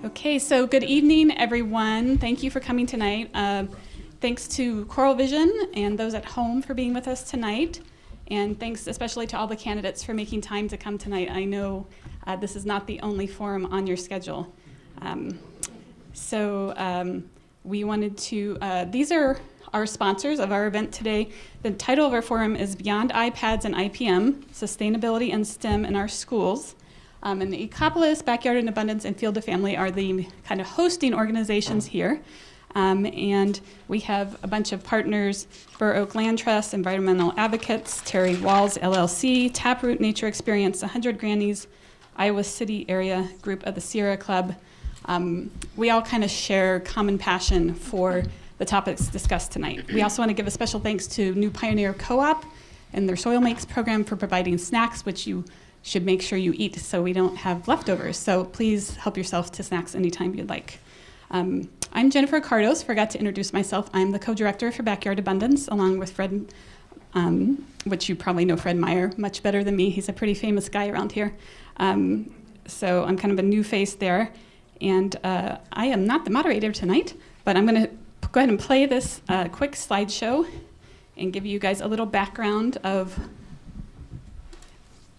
Okay, so good evening, everyone. Thank you for coming tonight. Thanks to Coral Vision and those at home for being with us tonight. And thanks especially to all the candidates for making time to come tonight. I know this is not the only forum on your schedule. We wanted to, these are our sponsors of our event today. The title of our forum is Beyond iPads and IPM, Sustainability and STEM in Our Schools. And the Ecopolis, Backyard in Abundance, and Field to Family are the kind of hosting organizations here. And we have a bunch of partners: Burr Oak Land Trust, Environmental Advocates, Terry Walls LLC, Taproot Nature Experience, 100 Grannies, Iowa City Area Group of the Sierra Club. We all kind of share common passion for the topics discussed tonight. We also want to give a special thanks to New Pioneer Co-op and their Soil Makes program for providing snacks, which you should make sure you eat so we don't have leftovers. So please help yourself to snacks anytime you'd like. I'm Jennifer Cardos, forgot to introduce myself. I'm the co-director for Backyard Abundance, along with Fred, which you probably know Fred Meyer much better than me. He's a pretty famous guy around here. So I'm kind of a new face there. And I am not the moderator tonight, but I'm going to go ahead and play this quick slideshow and give you guys a little background of.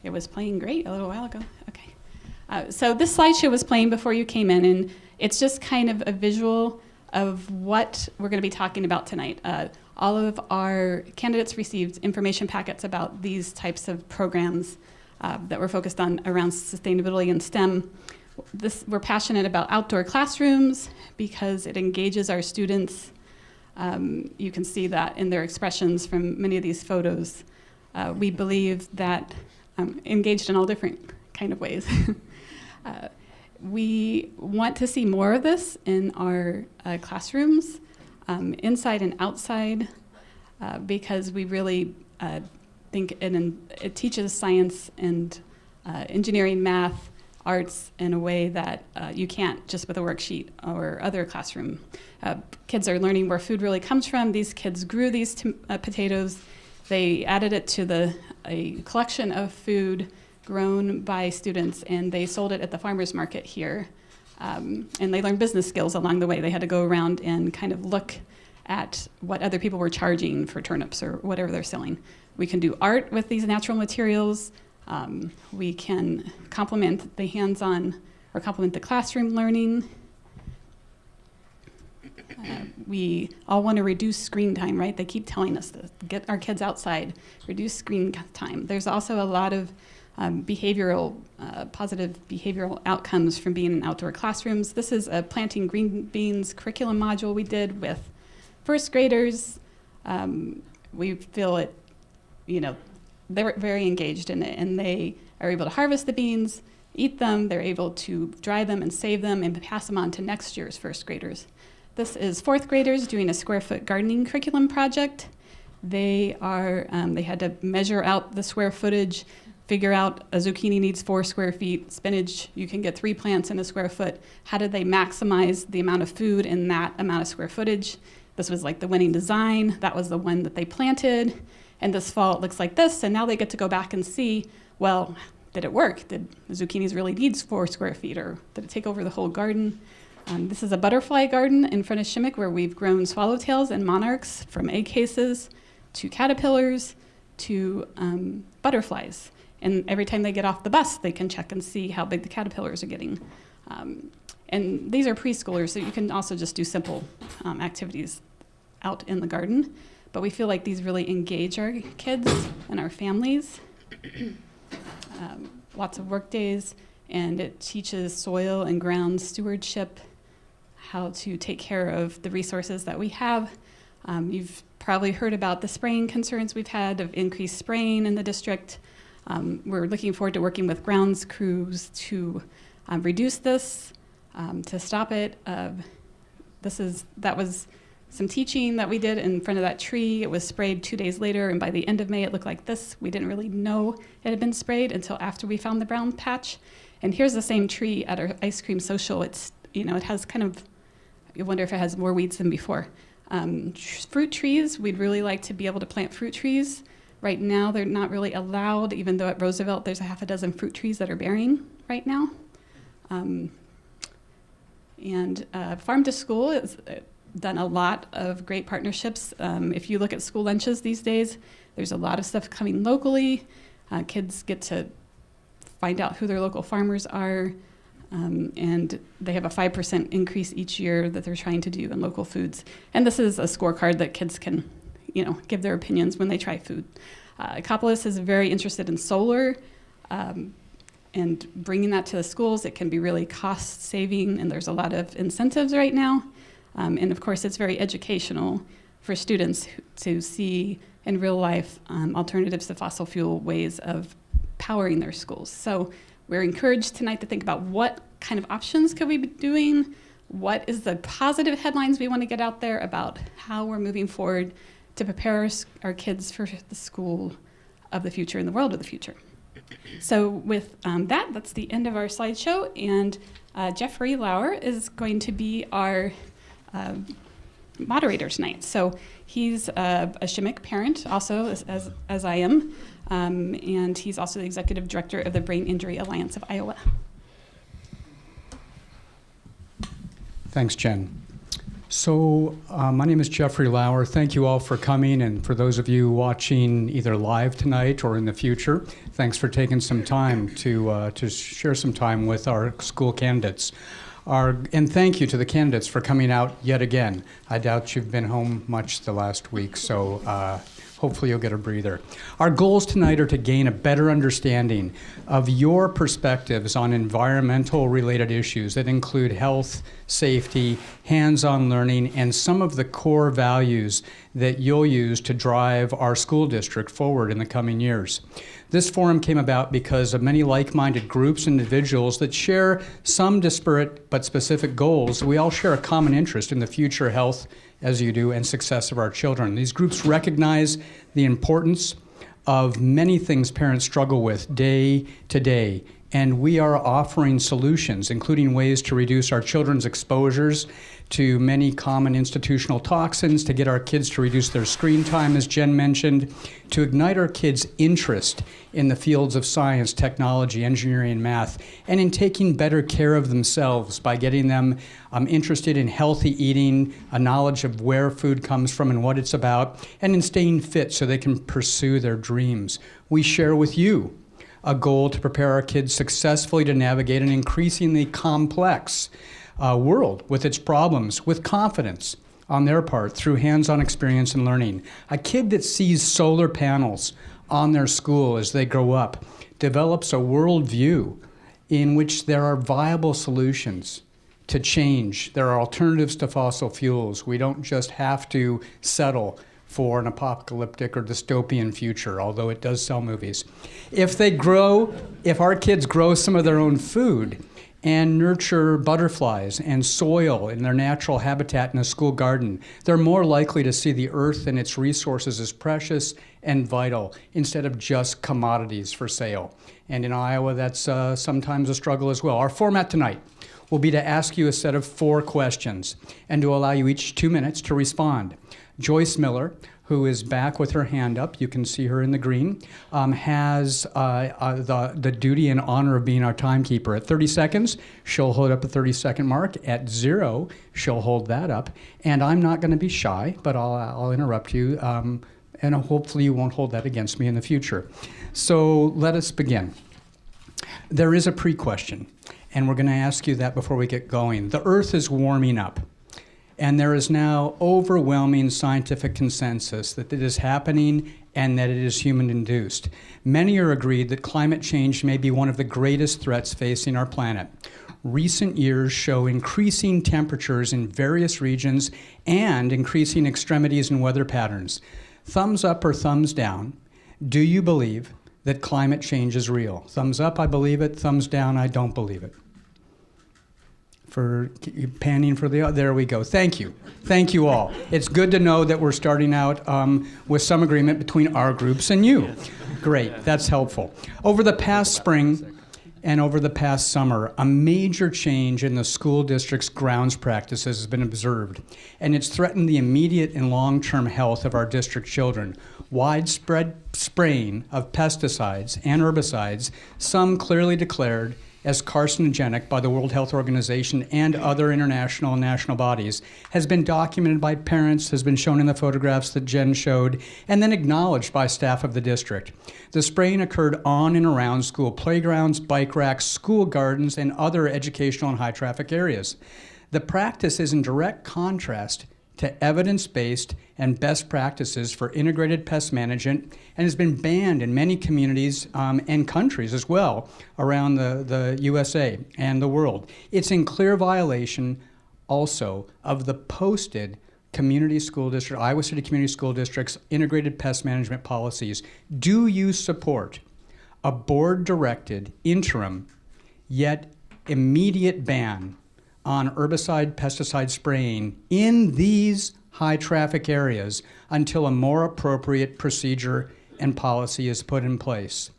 It was playing great a little while ago. Okay. So this slideshow was playing before you came in, and it's just kind of a visual of what we're going to be talking about tonight. All of our candidates received information packets about these types of programs that we're focused on around sustainability and STEM. We're passionate about outdoor classrooms because it engages our students. You can see that in their expressions from many of these photos. We believe that engaged in all different kind of ways. We want to see more of this in our classrooms, inside and outside, because we really think it teaches science and engineering, math, arts in a way that you can't just with a worksheet or other classroom. Kids are learning where food really comes from. These kids grew these potatoes. They added it to a collection of food grown by students, and they sold it at the farmer's market here. And they learned business skills along the way. They had to go around and kind of look at what other people were charging for turnips or whatever they're selling. We can do art with these natural materials. We can complement the hands-on or complement the classroom learning. We all want to reduce screen time, right? They keep telling us to get our kids outside, reduce screen time. There's also a lot of positive behavioral outcomes from being in outdoor classrooms. This is a planting green beans curriculum module we did with first graders. We feel it, they're very engaged in it, and they are able to harvest the beans, eat them, they're able to dry them and save them and pass them on to next year's first graders. This is fourth graders doing a square foot gardening curriculum project. They had to measure out the square footage, figure out a zucchini needs 4 square feet, spinach, you can get 3 plants in a square foot. How did they maximize the amount of food in that amount of square footage? This was like the winning design. That was the one that they planted. And this fall it looks like this, and now they get to go back and see, well, did it work? Did the zucchinis really need 4 square feet, or did it take over the whole garden? This is a butterfly garden in front of Shimmick where we've grown swallowtails and monarchs from egg cases to caterpillars to butterflies. And every time they get off the bus, they can check and see how big the caterpillars are getting. And these are preschoolers, so you can also just do simple activities out in the garden. But we feel like these really engage our kids and our families. Lots of work days, and it teaches soil and ground stewardship, how to take care of the resources that we have. You've probably heard about the spraying concerns we've had of increased spraying in the district. We're looking forward to working with grounds crews to reduce this, to stop it. That was some teaching that we did in front of that tree. It was sprayed 2 days later, and by the end of May, it looked like this. We didn't really know it had been sprayed until after we found the brown patch. And here's the same tree at our ice cream social. It's, it has kind of, you wonder if it has more weeds than before. Fruit trees, we'd really like to be able to plant fruit trees. Right now, they're not really allowed, even though at Roosevelt, there's a half a dozen fruit trees that are bearing right now. And Farm to School has done a lot of great partnerships. If you look at school lunches these days, there's a lot of stuff coming locally. Kids get to find out who their local farmers are, and they have a 5% increase each year that they're trying to do in local foods. And this is a scorecard that kids can, give their opinions when they try food. Ecopolis is very interested in solar, and bringing that to the schools. It can be really cost saving, and there's a lot of incentives right now. And of course, it's very educational for students to see in real life alternatives to fossil fuel ways of powering their schools. So we're encouraged tonight to think about what kind of options could we be doing, what is the positive headlines we want to get out there about how we're moving forward to prepare our kids for the school of the future and the world of the future. So with that's the end of our slideshow, and Jeffrey Lauer is going to be our moderator tonight. So he's a Shimmick parent, also as I am, and he's also the executive director of the Brain Injury Alliance of Iowa. Thanks, Jen. So my name is Jeffrey Lauer. Thank you all for coming, and for those of you watching either live tonight or in the future, thanks for taking some time to share some time with our school candidates. And thank you to the candidates for coming out yet again. I doubt you've been home much the last week, so hopefully you'll get a breather. Our goals tonight are to gain a better understanding of your perspectives on environmental related issues that include health, safety, hands-on learning, and some of the core values that you'll use to drive our school district forward in the coming years. This forum came about because of many like-minded groups and individuals that share some disparate but specific goals. We all share a common interest in the future health, as you do, and success of our children. These groups recognize the importance of many things parents struggle with day to day, and we are offering solutions, including ways to reduce our children's exposures to many common institutional toxins, to get our kids to reduce their screen time, as Jen mentioned, to ignite our kids' interest in the fields of science, technology, engineering, and math, and in taking better care of themselves by getting them interested in healthy eating, a knowledge of where food comes from and what it's about, and in staying fit so they can pursue their dreams. We share with you a goal to prepare our kids successfully to navigate an increasingly complex world with its problems, with confidence on their part through hands-on experience and learning. A kid that sees solar panels on their school as they grow up develops a worldview in which there are viable solutions to change. There are alternatives to fossil fuels. We don't just have to settle for an apocalyptic or dystopian future, although it does sell movies. If our kids grow some of their own food and nurture butterflies and soil in their natural habitat in a school garden, they're more likely to see the earth and its resources as precious and vital instead of just commodities for sale. And in Iowa, that's sometimes a struggle as well. Our format tonight will be to ask you a set of 4 questions and to allow you each 2 minutes to respond. Joyce Miller, who is back with her hand up, you can see her in the green, has the duty and honor of being our timekeeper. At 30 seconds, she'll hold up the 30-second mark. At 0, she'll hold that up. And I'm not going to be shy, but I'll interrupt you, and hopefully you won't hold that against me in the future. So let us begin. There is a pre-question, and we're going to ask you that before we get going. The Earth is warming up. And there is now overwhelming scientific consensus that it is happening and that it is human-induced. Many are agreed that climate change may be one of the greatest threats facing our planet. Recent years show increasing temperatures in various regions and increasing extremities and weather patterns. Thumbs up or thumbs down, do you believe that climate change is real? Thumbs up, I believe it. Thumbs down, I don't believe it. For panning for there we go. Thank you. Thank you all. It's good to know that we're starting out with some agreement between our groups and you. Great, that's helpful. Over the past spring and over the past summer, a major change in the school district's grounds practices has been observed, and it's threatened the immediate and long-term health of our district children. Widespread spraying of pesticides and herbicides, some clearly declared as carcinogenic by the World Health Organization and other international and national bodies has been documented by parents, has been shown in the photographs that Jen showed, and then acknowledged by staff of the district. The spraying occurred on and around school playgrounds, bike racks, school gardens, and other educational and high-traffic areas. The practice is in direct contrast to evidence-based and best practices for integrated pest management and has been banned in many communities and countries as well around the USA and the world. It's in clear violation also of the posted community school district, Iowa City Community School District's integrated pest management policies. Do you support a board-directed, interim, yet immediate ban on herbicide, pesticide spraying in these high-traffic areas until a more appropriate procedure and policy is put in place?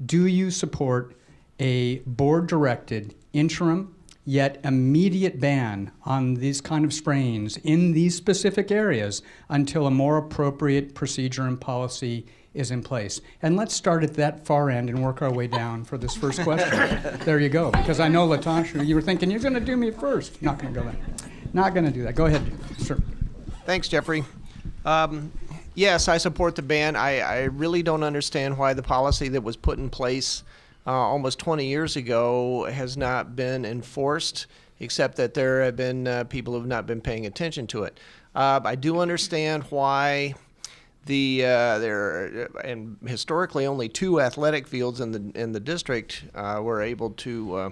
Do you support a board-directed, interim, yet immediate ban on these kind of sprayings in these specific areas until a more appropriate procedure and policy is in place? And let's start at that far end and work our way down for this first question. There you go. Because I know, Latasha, you were thinking, you're going to do me first. Not going to go there. Not going to do that. Go ahead, sir. Thanks, Jeffrey. Yes, I support the ban. I really don't understand why the policy that was put in place almost 20 years ago has not been enforced, except that there have been people who have not been paying attention to it. I do understand why there and historically only 2 athletic fields in the district were able to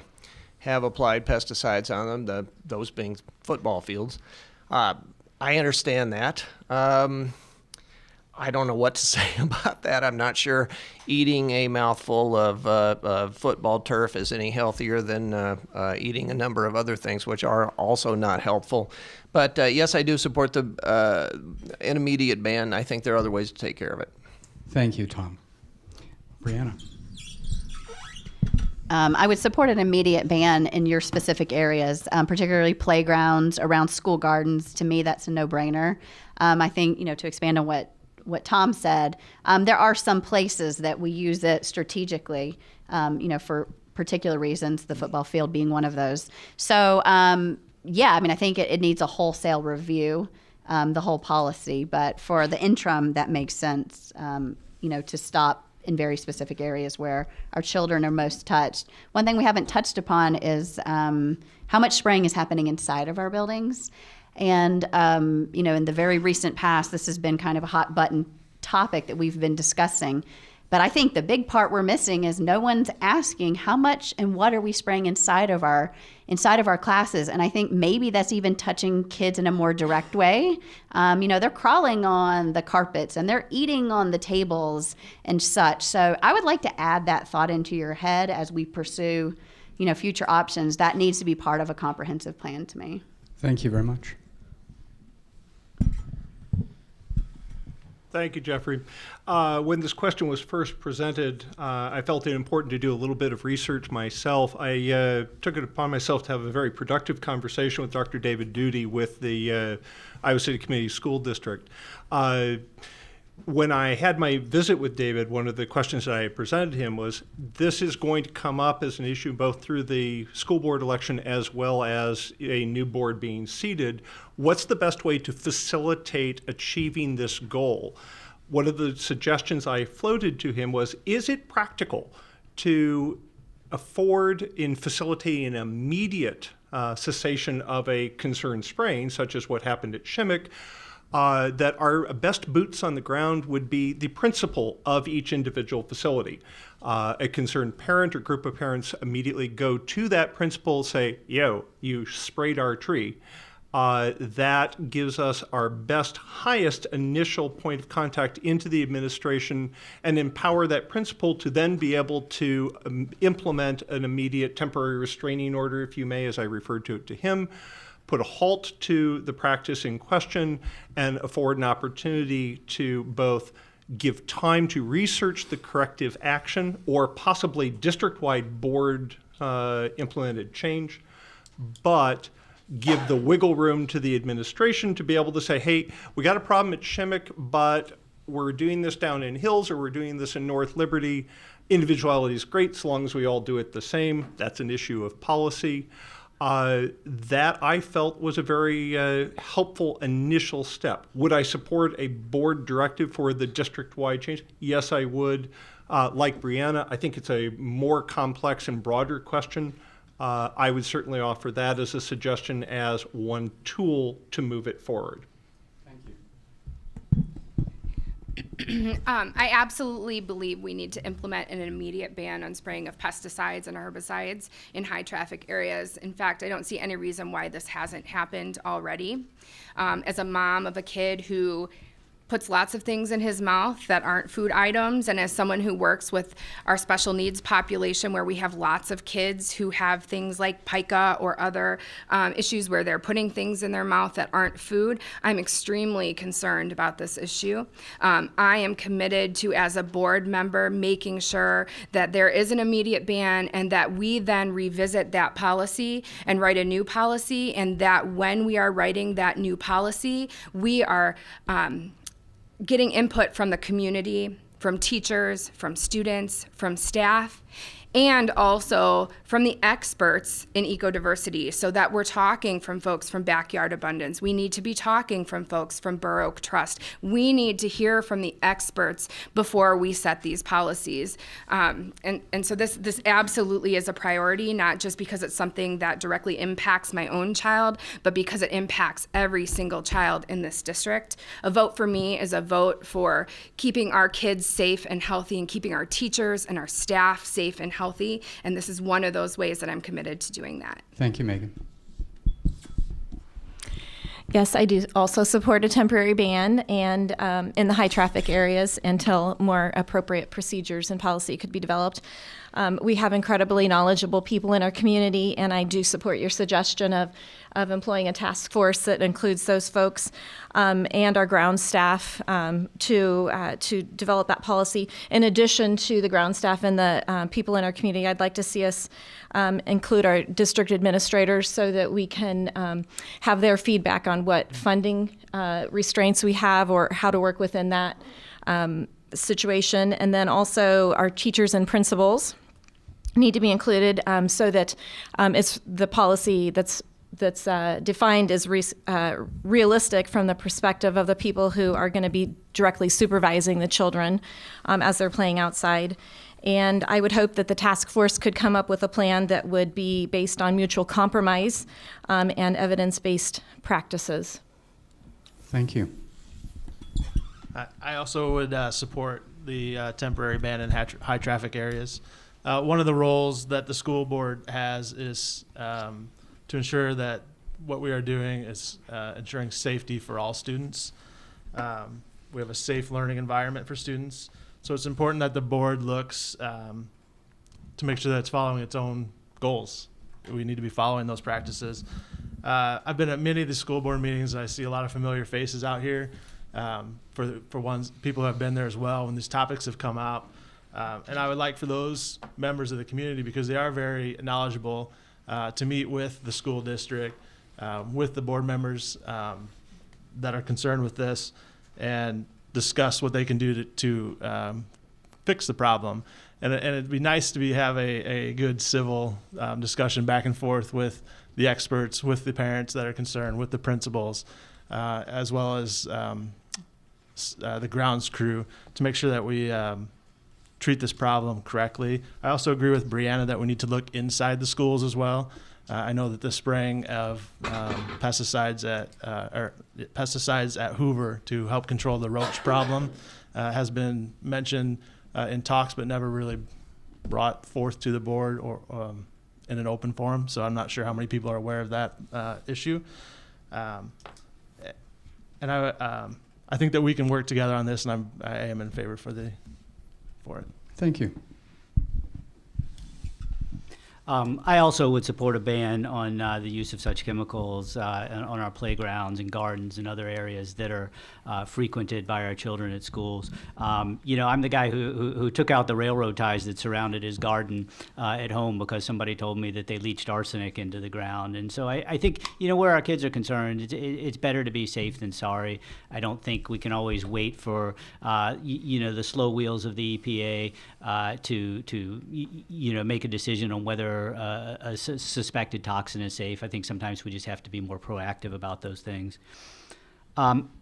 have applied pesticides on them, those being football fields. I understand that. I don't know what to say about that. I'm not sure eating a mouthful of football turf is any healthier than eating a number of other things, which are also not helpful. But yes, I do support an immediate ban. I think there are other ways to take care of it. Thank you, Tom. Brianna. I would support an immediate ban in your specific areas, particularly playgrounds, around school gardens. To me, that's a no-brainer. I think, to expand on what Tom said, there are some places that we use it strategically, for particular reasons, the football field being one of those. So, I think it needs a wholesale review, the whole policy. But for the interim, that makes sense, to stop in very specific areas where our children are most touched. One thing we haven't touched upon is how much spraying is happening inside of our buildings. And, in the very recent past, this has been kind of a hot button topic that we've been discussing. But I think the big part we're missing is no one's asking how much and what are we spraying inside of our classes. And I think maybe that's even touching kids in a more direct way. They're crawling on the carpets and they're eating on the tables and such. So I would like to add that thought into your head as we pursue, future options. That needs to be part of a comprehensive plan to me. Thank you very much. Thank you, Jeffrey. When this question was first presented, I felt it important to do a little bit of research myself. I took it upon myself to have a very productive conversation with Dr. David Duty with the Iowa City Community School District. When I had my visit with David, one of the questions that I presented him was, this is going to come up as an issue both through the school board election as well as a new board being seated. What's the best way to facilitate achieving this goal? One of the suggestions I floated to him was, is it practical to afford in facilitating an immediate cessation of a concerned spraying, such as what happened at Shimmick, that our best boots on the ground would be the principal of each individual facility. A concerned parent or group of parents immediately go to that principal, say, yo, you sprayed our tree. That gives us our best, highest initial point of contact into the administration and empower that principal to then be able to implement an immediate temporary restraining order, if you may, as I referred to it to him, put a halt to the practice in question, and afford an opportunity to both give time to research the corrective action or possibly district-wide board implemented change, but give the wiggle room to the administration to be able to say, hey, we got a problem at Shimmick, but we're doing this down in Hills or we're doing this in North Liberty. Individuality is great so long as we all do it the same. That's an issue of policy. That I felt was a very helpful initial step. Would I support a board directive for the district-wide change? Yes, I would. Like Brianna, I think it's a more complex and broader question. I would certainly offer that as a suggestion as one tool to move it forward. I absolutely believe we need to implement an immediate ban on spraying of pesticides and herbicides in high traffic areas. In fact, I don't see any reason why this hasn't happened already. As a mom of a kid who puts lots of things in his mouth that aren't food items, and as someone who works with our special needs population where we have lots of kids who have things like pica or other issues where they're putting things in their mouth that aren't food, I'm extremely concerned about this issue. I am committed to, as a board member, making sure that there is an immediate ban and that we then revisit that policy and write a new policy, and that when we are writing that new policy, we are getting input from the community, from teachers, from students, from staff, and also from the experts in ecodiversity, so that we're talking from folks from Backyard Abundance. We need to be talking from folks from Burr Oak Trust. We need to hear from the experts before we set these policies. And so this absolutely is a priority, not just because it's something that directly impacts my own child, but because it impacts every single child in this district. A vote for me is a vote for keeping our kids safe and healthy and keeping our teachers and our staff safe and healthy, and this is one of those ways that I'm committed to doing that. Thank you, Megan. Yes, I do also support a temporary ban and in the high traffic areas until more appropriate procedures and policy could be developed. We have incredibly knowledgeable people in our community, and I do support your suggestion of employing a task force that includes those folks and our ground staff to develop that policy. In addition to the ground staff and the people in our community, I'd like to see us include our district administrators so that we can have their feedback on what funding restraints we have or how to work within that situation. And then also our teachers and principals need to be included so that it's the policy that's defined as realistic from the perspective of the people who are going to be directly supervising the children as they're playing outside. And I would hope that the task force could come up with a plan that would be based on mutual compromise and evidence-based practices. Thank you. I also would support the temporary ban in high traffic areas. One of the roles that the school board has is to ensure that what we are doing is ensuring safety for all students. We have a safe learning environment for students, so it's important that the board looks to make sure that it's following its own goals. We need to be following those practices. I've been at many of the school board meetings. I see a lot of familiar faces out here. For ones, people who have been there as well when these topics have come out. And I would like for those members of the community, because they are very knowledgeable, to meet with the school district, with the board members that are concerned with this, and discuss what they can do to fix the problem. And it'd be nice to have a good civil discussion back and forth with the experts, with the parents that are concerned, with the principals, as well as the grounds crew, to make sure that we treat this problem correctly. I also agree with Brianna that we need to look inside the schools as well. I know that the spraying of pesticides at Hoover to help control the roach problem has been mentioned in talks, but never really brought forth to the board or in an open forum. So I'm not sure how many people are aware of that issue. And I think that we can work together on this, and I am in favor for it. Thank you. I also would support a ban on the use of such chemicals on our playgrounds and gardens and other areas that are frequented by our children at schools. I'm the guy who took out the railroad ties that surrounded his garden at home because somebody told me that they leached arsenic into the ground. And so I think, where our kids are concerned, it's better to be safe than sorry. I don't think we can always wait for, the slow wheels of the EPA to make a decision on whether a suspected toxin is safe. I think sometimes we just have to be more proactive about those things.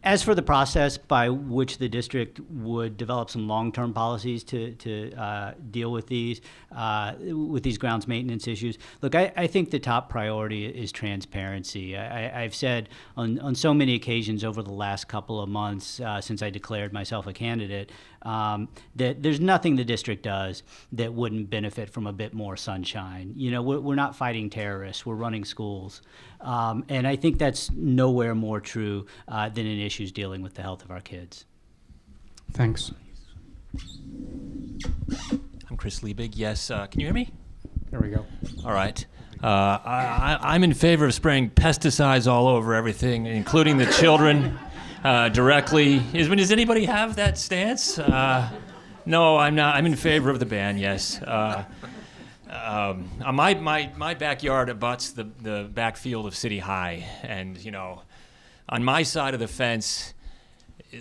As for the process by which the district would develop some long-term policies to deal with these grounds maintenance issues, look, I think the top priority is transparency. I've said on so many occasions over the last couple of months since I declared myself a candidate that there's nothing the district does that wouldn't benefit from a bit more sunshine. We're not fighting terrorists, we're running schools. And I think that's nowhere more true than in issues dealing with the health of our kids. Thanks. I'm Chris Liebig. Yes, can you hear me? There we go. All right. I'm in favor of spraying pesticides all over everything, including the children directly. Does anybody have that stance? No, I'm not. I'm in favor of the ban, yes. My backyard abuts the backfield of City High, and on my side of the fence,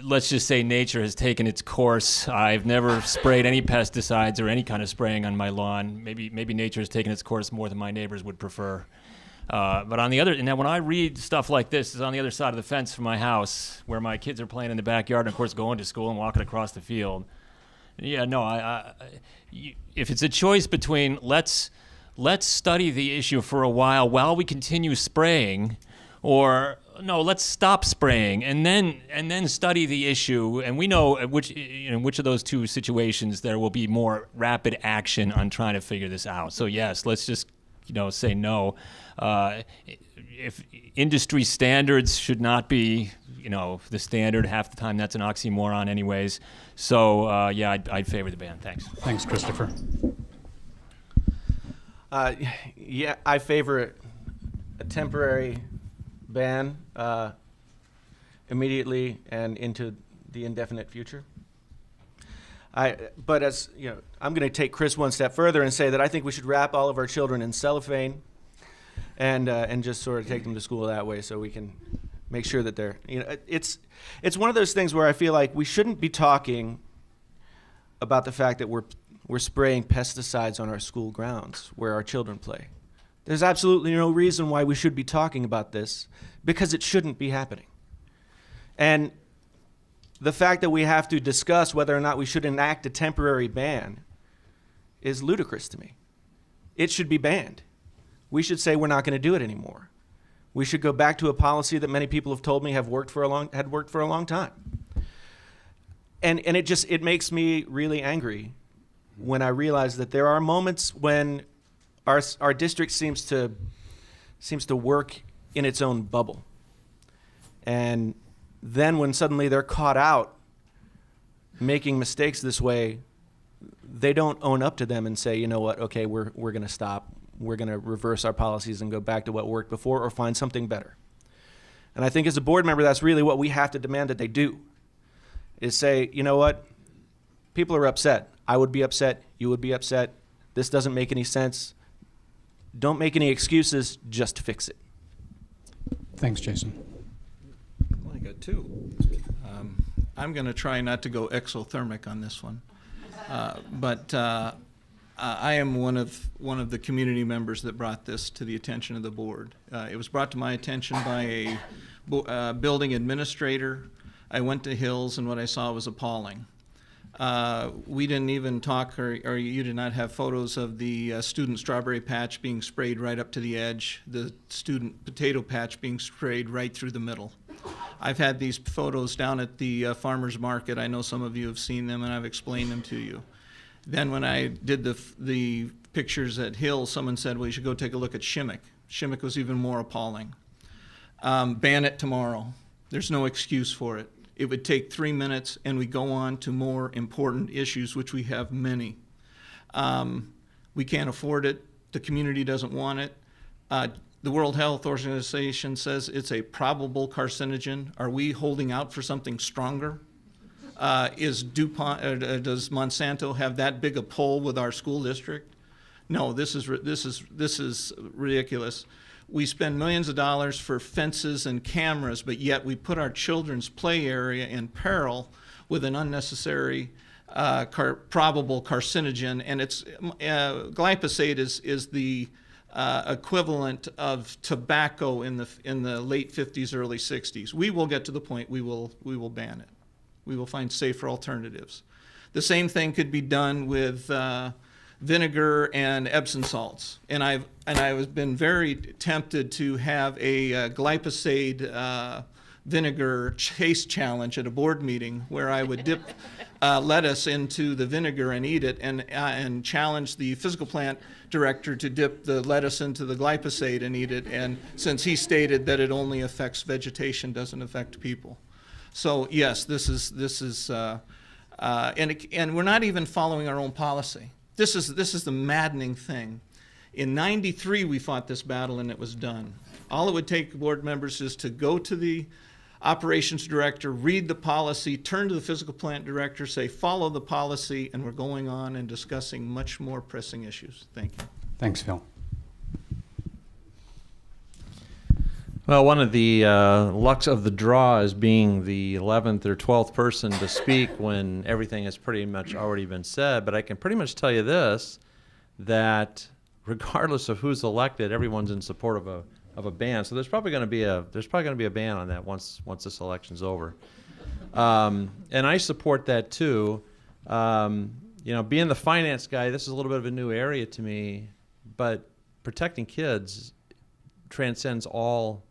let's just say nature has taken its course. I've never sprayed any pesticides or any kind of spraying on my lawn. Maybe nature has taken its course more than my neighbors would prefer. But on the other, and when I read stuff like this, it's on the other side of the fence from my house, where my kids are playing in the backyard, and of course going to school and walking across the field. Yeah, no, if it's a choice between let's study the issue for a while we continue spraying, or no, let's stop spraying and then study the issue, and we know which of those two situations there will be more rapid action on trying to figure this out. So yes, let's just say no. If industry standards should not be the standard, half the time that's an oxymoron anyways. So I'd favor the ban. Thanks. Thanks, Christopher. I favor a temporary ban immediately and into the indefinite future. But as I'm going to take Chris one step further and say that I think we should wrap all of our children in cellophane and just sort of take them to school that way, so we can make sure that they're it's one of those things where I feel like we shouldn't be talking about the fact that we're spraying pesticides on our school grounds where our children play. There's absolutely no reason why we should be talking about this, because it shouldn't be happening. And the fact that we have to discuss whether or not we should enact a temporary ban is ludicrous to me. It should be banned. We should say we're not going to do it anymore. We should go back to a policy that many people have told me had worked for a long time. And it makes me really angry when I realize that there are moments when our district seems to work in its own bubble. And then when suddenly they're caught out making mistakes this way, they don't own up to them and say, you know what, okay, we're going to stop. We're going to reverse our policies and go back to what worked before, or find something better. And I think as a board member, that's really what we have to demand that they do, is say, you know what, people are upset. I would be upset. You would be upset. This doesn't make any sense. Don't make any excuses. Just fix it. Thanks, Jason. I got two. I'm going to try not to go exothermic on this one, but I am one of the community members that brought this to the attention of the board. It was brought to my attention by a building administrator. I went to Hills, and what I saw was appalling. We didn't even talk, or you did not have photos of the student strawberry patch being sprayed right up to the edge, the student potato patch being sprayed right through the middle. I've had these photos down at the farmer's market. I know some of you have seen them, and I've explained them to you. Then when I did the pictures at Hill, someone said, well, you should go take a look at Shimmick. Shimmick was even more appalling. Ban it tomorrow. There's no excuse for it. It would take 3 minutes, and we go on to more important issues, which we have many. We can't afford it. The community doesn't want it. The World Health Organization says it's a probable carcinogen. Are we holding out for something stronger? Is DuPont, does Monsanto have that big a pull with our school district? No, this is ridiculous. We spend millions of dollars for fences and cameras, but yet we put our children's play area in peril with an unnecessary probable carcinogen, and it's glyphosate is the equivalent of tobacco in the late 50s, early 60s. We will get to the point we will ban it. We will find safer alternatives. The same thing could be done with vinegar and Epsom salts, and I've been very tempted to have a glyphosate vinegar chase challenge at a board meeting where I would dip lettuce into the vinegar and eat it, and challenge the physical plant director to dip the lettuce into the glyphosate and eat it. And since he stated that it only affects vegetation, doesn't affect people, so yes, this is and we're not even following our own policy. This is the maddening thing. In '93, we fought this battle and it was done. All it would take board members is to go to the operations director, read the policy, turn to the physical plant director, say, follow the policy, and we're going on and discussing much more pressing issues. Thank you. Thanks, Phil. Well, one of the lucks of the draw is being the 11th or 12th person to speak when everything has pretty much already been said. But I can pretty much tell you this, that regardless of who's elected, everyone's in support of a ban. So there's probably going to be a ban on that once this election's over. And I support that too. Being the finance guy, this is a little bit of a new area to me, but protecting kids transcends all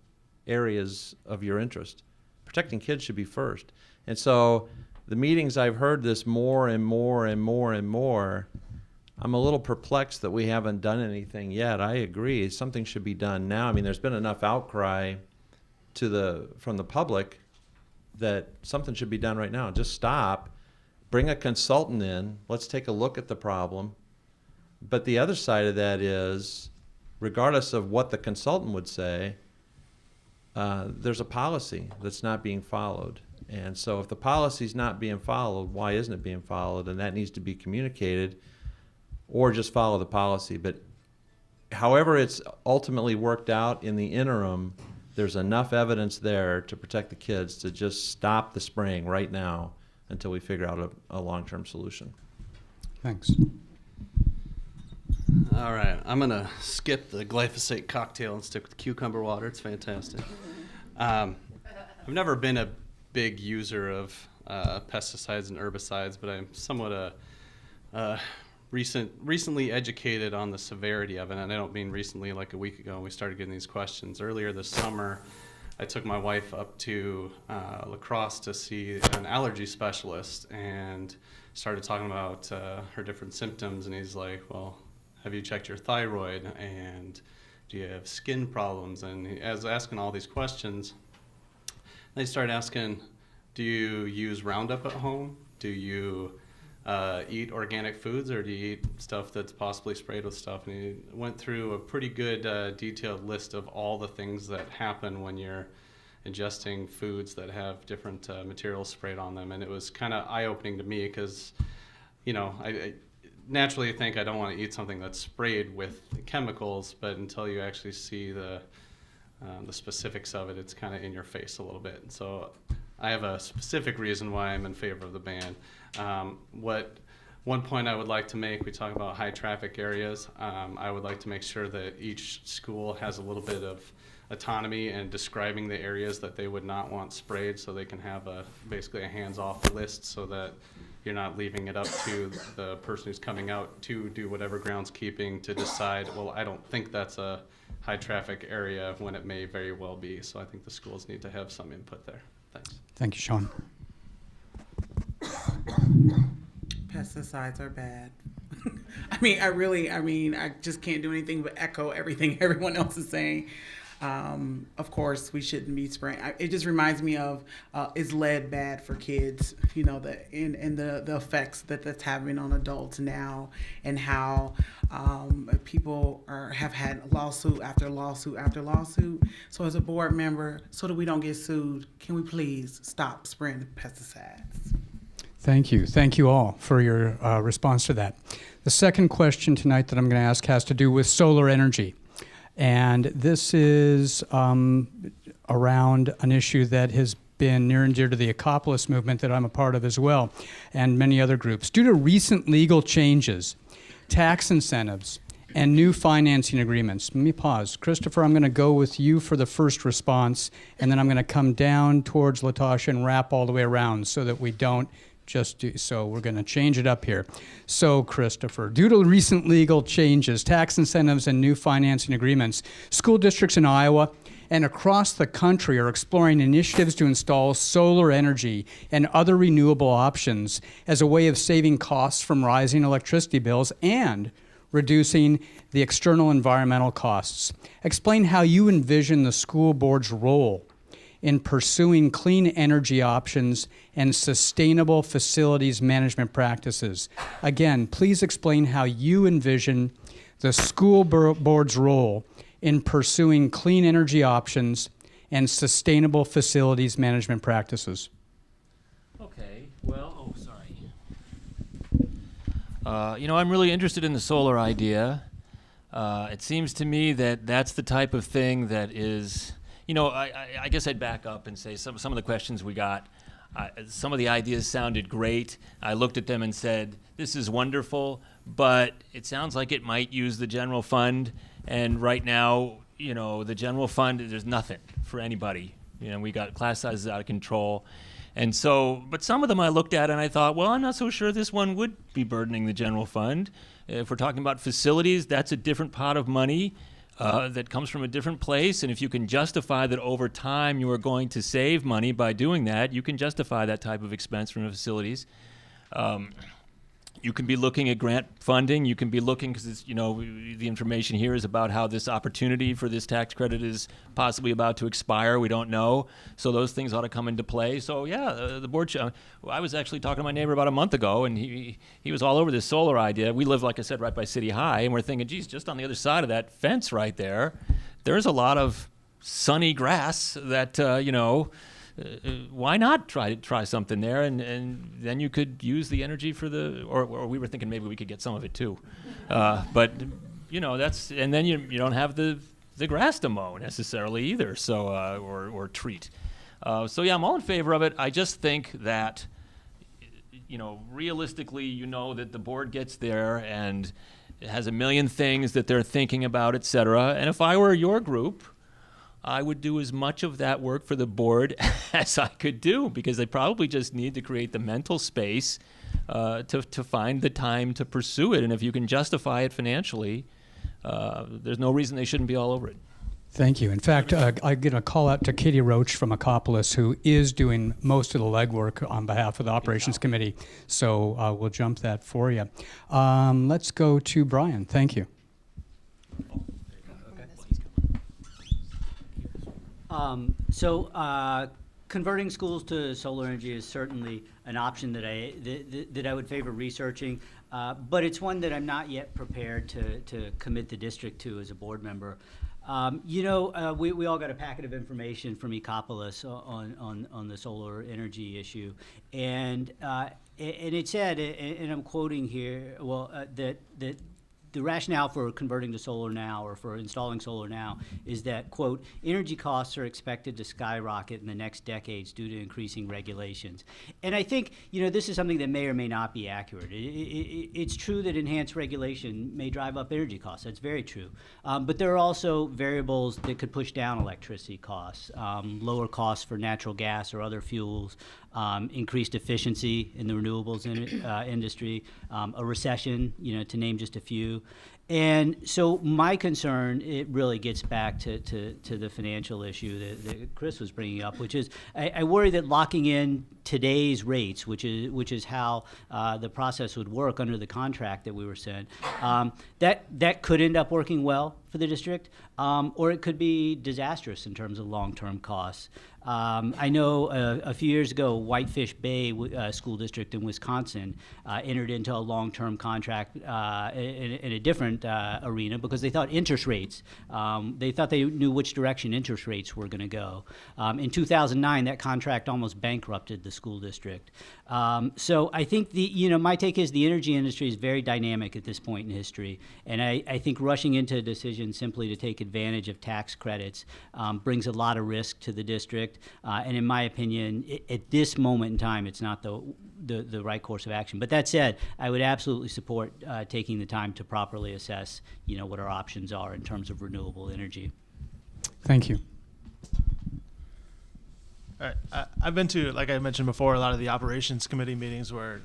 areas of your interest. Protecting kids should be first. And so the meetings I've heard this more and more and more and more, I'm a little perplexed that we haven't done anything yet. I agree, something should be done now. I mean, there's been enough outcry from the public that something should be done right now. Just stop, bring a consultant in, let's take a look at the problem. But the other side of that is, regardless of what the consultant would say, there's a policy that's not being followed. And so if the policy's not being followed, why isn't it being followed? And that needs to be communicated, or just follow the policy. But however it's ultimately worked out in the interim, there's enough evidence there to protect the kids to just stop the spraying right now until we figure out a long-term solution. Thanks. All right, I'm going to skip the glyphosate cocktail and stick with cucumber water. It's fantastic. I've never been a big user of pesticides and herbicides, but I'm somewhat recently educated on the severity of it, and I don't mean recently, like a week ago when we started getting these questions. Earlier this summer, I took my wife up to La Crosse to see an allergy specialist and started talking about her different symptoms, and he's like, well, have you checked your thyroid, and do you have skin problems? And I was asking all these questions. They started asking, do you use Roundup at home? Do you eat organic foods, or do you eat stuff that's possibly sprayed with stuff? And he went through a pretty good detailed list of all the things that happen when you're ingesting foods that have different materials sprayed on them. And it was kind of eye-opening to me because, I naturally think I don't want to eat something that's sprayed with chemicals, but until you actually see the specifics of it, it's kind of in your face a little bit. And so I have a specific reason why I'm in favor of the ban. One point I would like to make, we talk about high traffic areas. I would like to make sure that each school has a little bit of autonomy in describing the areas that they would not want sprayed, so they can have basically a hands-off list, so that you're not leaving it up to the person who's coming out to do whatever groundskeeping to decide, well, I don't think that's a high traffic area when it may very well be. So I think the schools need to have some input there. Thanks. Thank you, Sean. Pesticides are bad. I just can't do anything but echo everything everyone else is saying. Of course, we shouldn't be spraying. It just reminds me of is lead bad for kids? You know, the effects that's having on adults now, and how people have had lawsuit after lawsuit after lawsuit. So as a board member, so that we don't get sued, can we please stop spraying the pesticides? Thank you. Thank you all for your response to that. The second question tonight that I'm going to ask has to do with solar energy. And this is around an issue that has been near and dear to the Ecopolis movement that I'm a part of as well, and many other groups. Due to recent legal changes, tax incentives, and new financing agreements. Let me pause. Christopher, I'm going to go with you for the first response, and then I'm going to come down towards Latasha and wrap all the way around so that we don't just do, so we're going to change it up here. So, Christopher, due to recent legal changes, tax incentives, and new financing agreements, school districts in Iowa and across the country are exploring initiatives to install solar energy and other renewable options as a way of saving costs from rising electricity bills and reducing the external environmental costs. Explain how you envision the school board's role in pursuing clean energy options and sustainable facilities management practices. Again, please explain how you envision the school board's role in pursuing clean energy options and sustainable facilities management practices. Okay, well, I'm really interested in the solar idea. It seems to me that that's the type of thing that is, I guess I'd back up and say some of the questions we got, some of the ideas sounded great. I looked at them and said, this is wonderful, but it sounds like it might use the general fund. And right now, the general fund, there's nothing for anybody. We got class sizes out of control. And so, but some of them I looked at and I thought, well, I'm not so sure this one would be burdening the general fund. If we're talking about facilities, that's a different pot of money that comes from a different place. And if you can justify that over time you are going to save money by doing that, you can justify that type of expense from the facilities. You can be looking at grant funding. You can be looking, because the information here is about how this opportunity for this tax credit is possibly about to expire. We don't know. So those things ought to come into play. So yeah, the board, I was actually talking to my neighbor about a month ago, and he was all over this solar idea. We live, like I said, right by City High, and we're thinking, geez, just on the other side of that fence right there, there's a lot of sunny grass that, why not try something there, and then you could use the energy for or we were thinking maybe we could get some of it too, but that's, and then you don't have the grass to mow necessarily either, so or treat. So yeah, I'm all in favor of it. I just think that realistically, that the board gets there and it has a million things that they're thinking about, etc. And if I were your group, I would do as much of that work for the board as I could do, because they probably just need to create the mental space to find the time to pursue it. And if you can justify it financially, there's no reason they shouldn't be all over it. Thank you. In fact, I get a call out to Katie Roach from Ecopolis, who is doing most of the legwork on behalf of the Operations Committee. So we'll jump that for you. Let's go to Brian. Thank you. Converting schools to solar energy is certainly an option that I would favor researching, but it's one that I'm not yet prepared to commit the district to as a board member. We all got a packet of information from Ecopolis on the solar energy issue, and it said, and I'm quoting here, that the rationale for converting to solar now, or for installing solar now, is that, quote, energy costs are expected to skyrocket in the next decades due to increasing regulations. And I think, this is something that may or may not be accurate. It's true that enhanced regulation may drive up energy costs. That's very true. But there are also variables that could push down electricity costs, lower costs for natural gas or other fuels, increased efficiency in the renewables industry, a recession, to name just a few. And so my concern, it really gets back to the financial issue that Chris was bringing up, which is I worry that locking in today's rates, which is how the process would work under the contract that we were sent, that could end up working well for the district, or it could be disastrous in terms of long-term costs. I know a few years ago, Whitefish Bay School District in Wisconsin entered into a long-term contract in a different arena because they thought interest rates, they thought they knew which direction interest rates were going to go. In 2009, that contract almost bankrupted the school district. So I think my take is the energy industry is very dynamic at this point in history, and I think rushing into a decision simply to take advantage of tax credits brings a lot of risk to the district. And in my opinion, at this moment in time, it's not the right course of action. But that said, I would absolutely support taking the time to properly assess, what our options are in terms of renewable energy. Thank you. All right. I've been to, like I mentioned before, a lot of the operations committee meetings where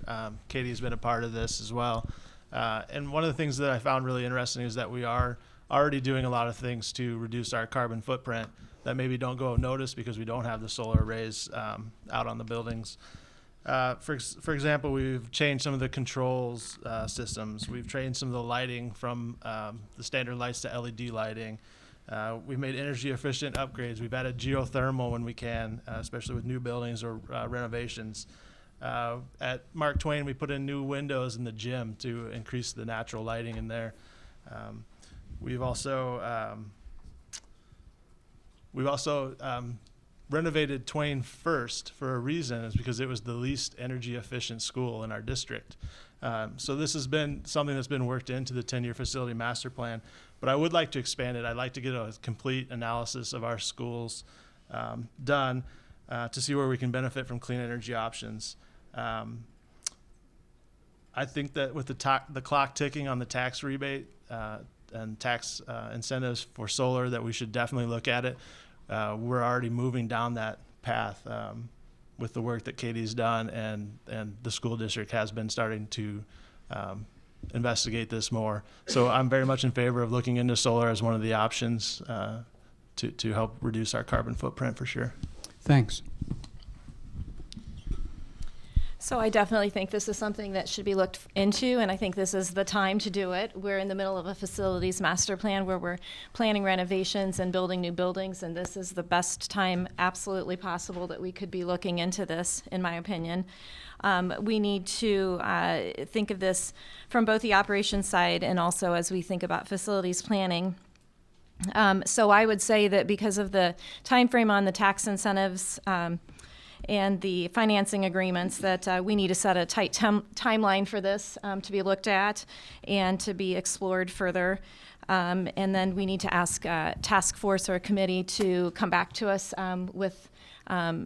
Katie's been a part of this as well. And one of the things that I found really interesting is that we are already doing a lot of things to reduce our carbon footprint that maybe don't go unnoticed because we don't have the solar arrays out on the buildings. For example, we've changed some of the controls systems. We've changed some of the lighting from the standard lights to LED lighting. We've made energy efficient upgrades. We've added geothermal when we can, especially with new buildings or renovations. At Mark Twain, we put in new windows in the gym to increase the natural lighting in there. We've also renovated Twain first for a reason, is because it was the least energy efficient school in our district. So this has been something that's been worked into the 10-year facility master plan, but I would like to expand it. I'd like to get a complete analysis of our schools done to see where we can benefit from clean energy options. I think that with the clock ticking on the tax rebate and tax incentives for solar, that we should definitely look at it. We're already moving down that path with the work that Katie's done, and the school district has been starting to investigate this more. So I'm very much in favor of looking into solar as one of the options to help reduce our carbon footprint for sure. Thanks. So I definitely think this is something that should be looked into, and I think this is the time to do it. We're in the middle of a facilities master plan where we're planning renovations and building new buildings, and this is the best time absolutely possible that we could be looking into this, in my opinion. We need to think of this from both the operations side and also as we think about facilities planning. So I would say that because of the time frame on the tax incentives and the financing agreements, that we need to set a tight timeline for this to be looked at and to be explored further. And then we need to ask a task force or a committee to come back to us with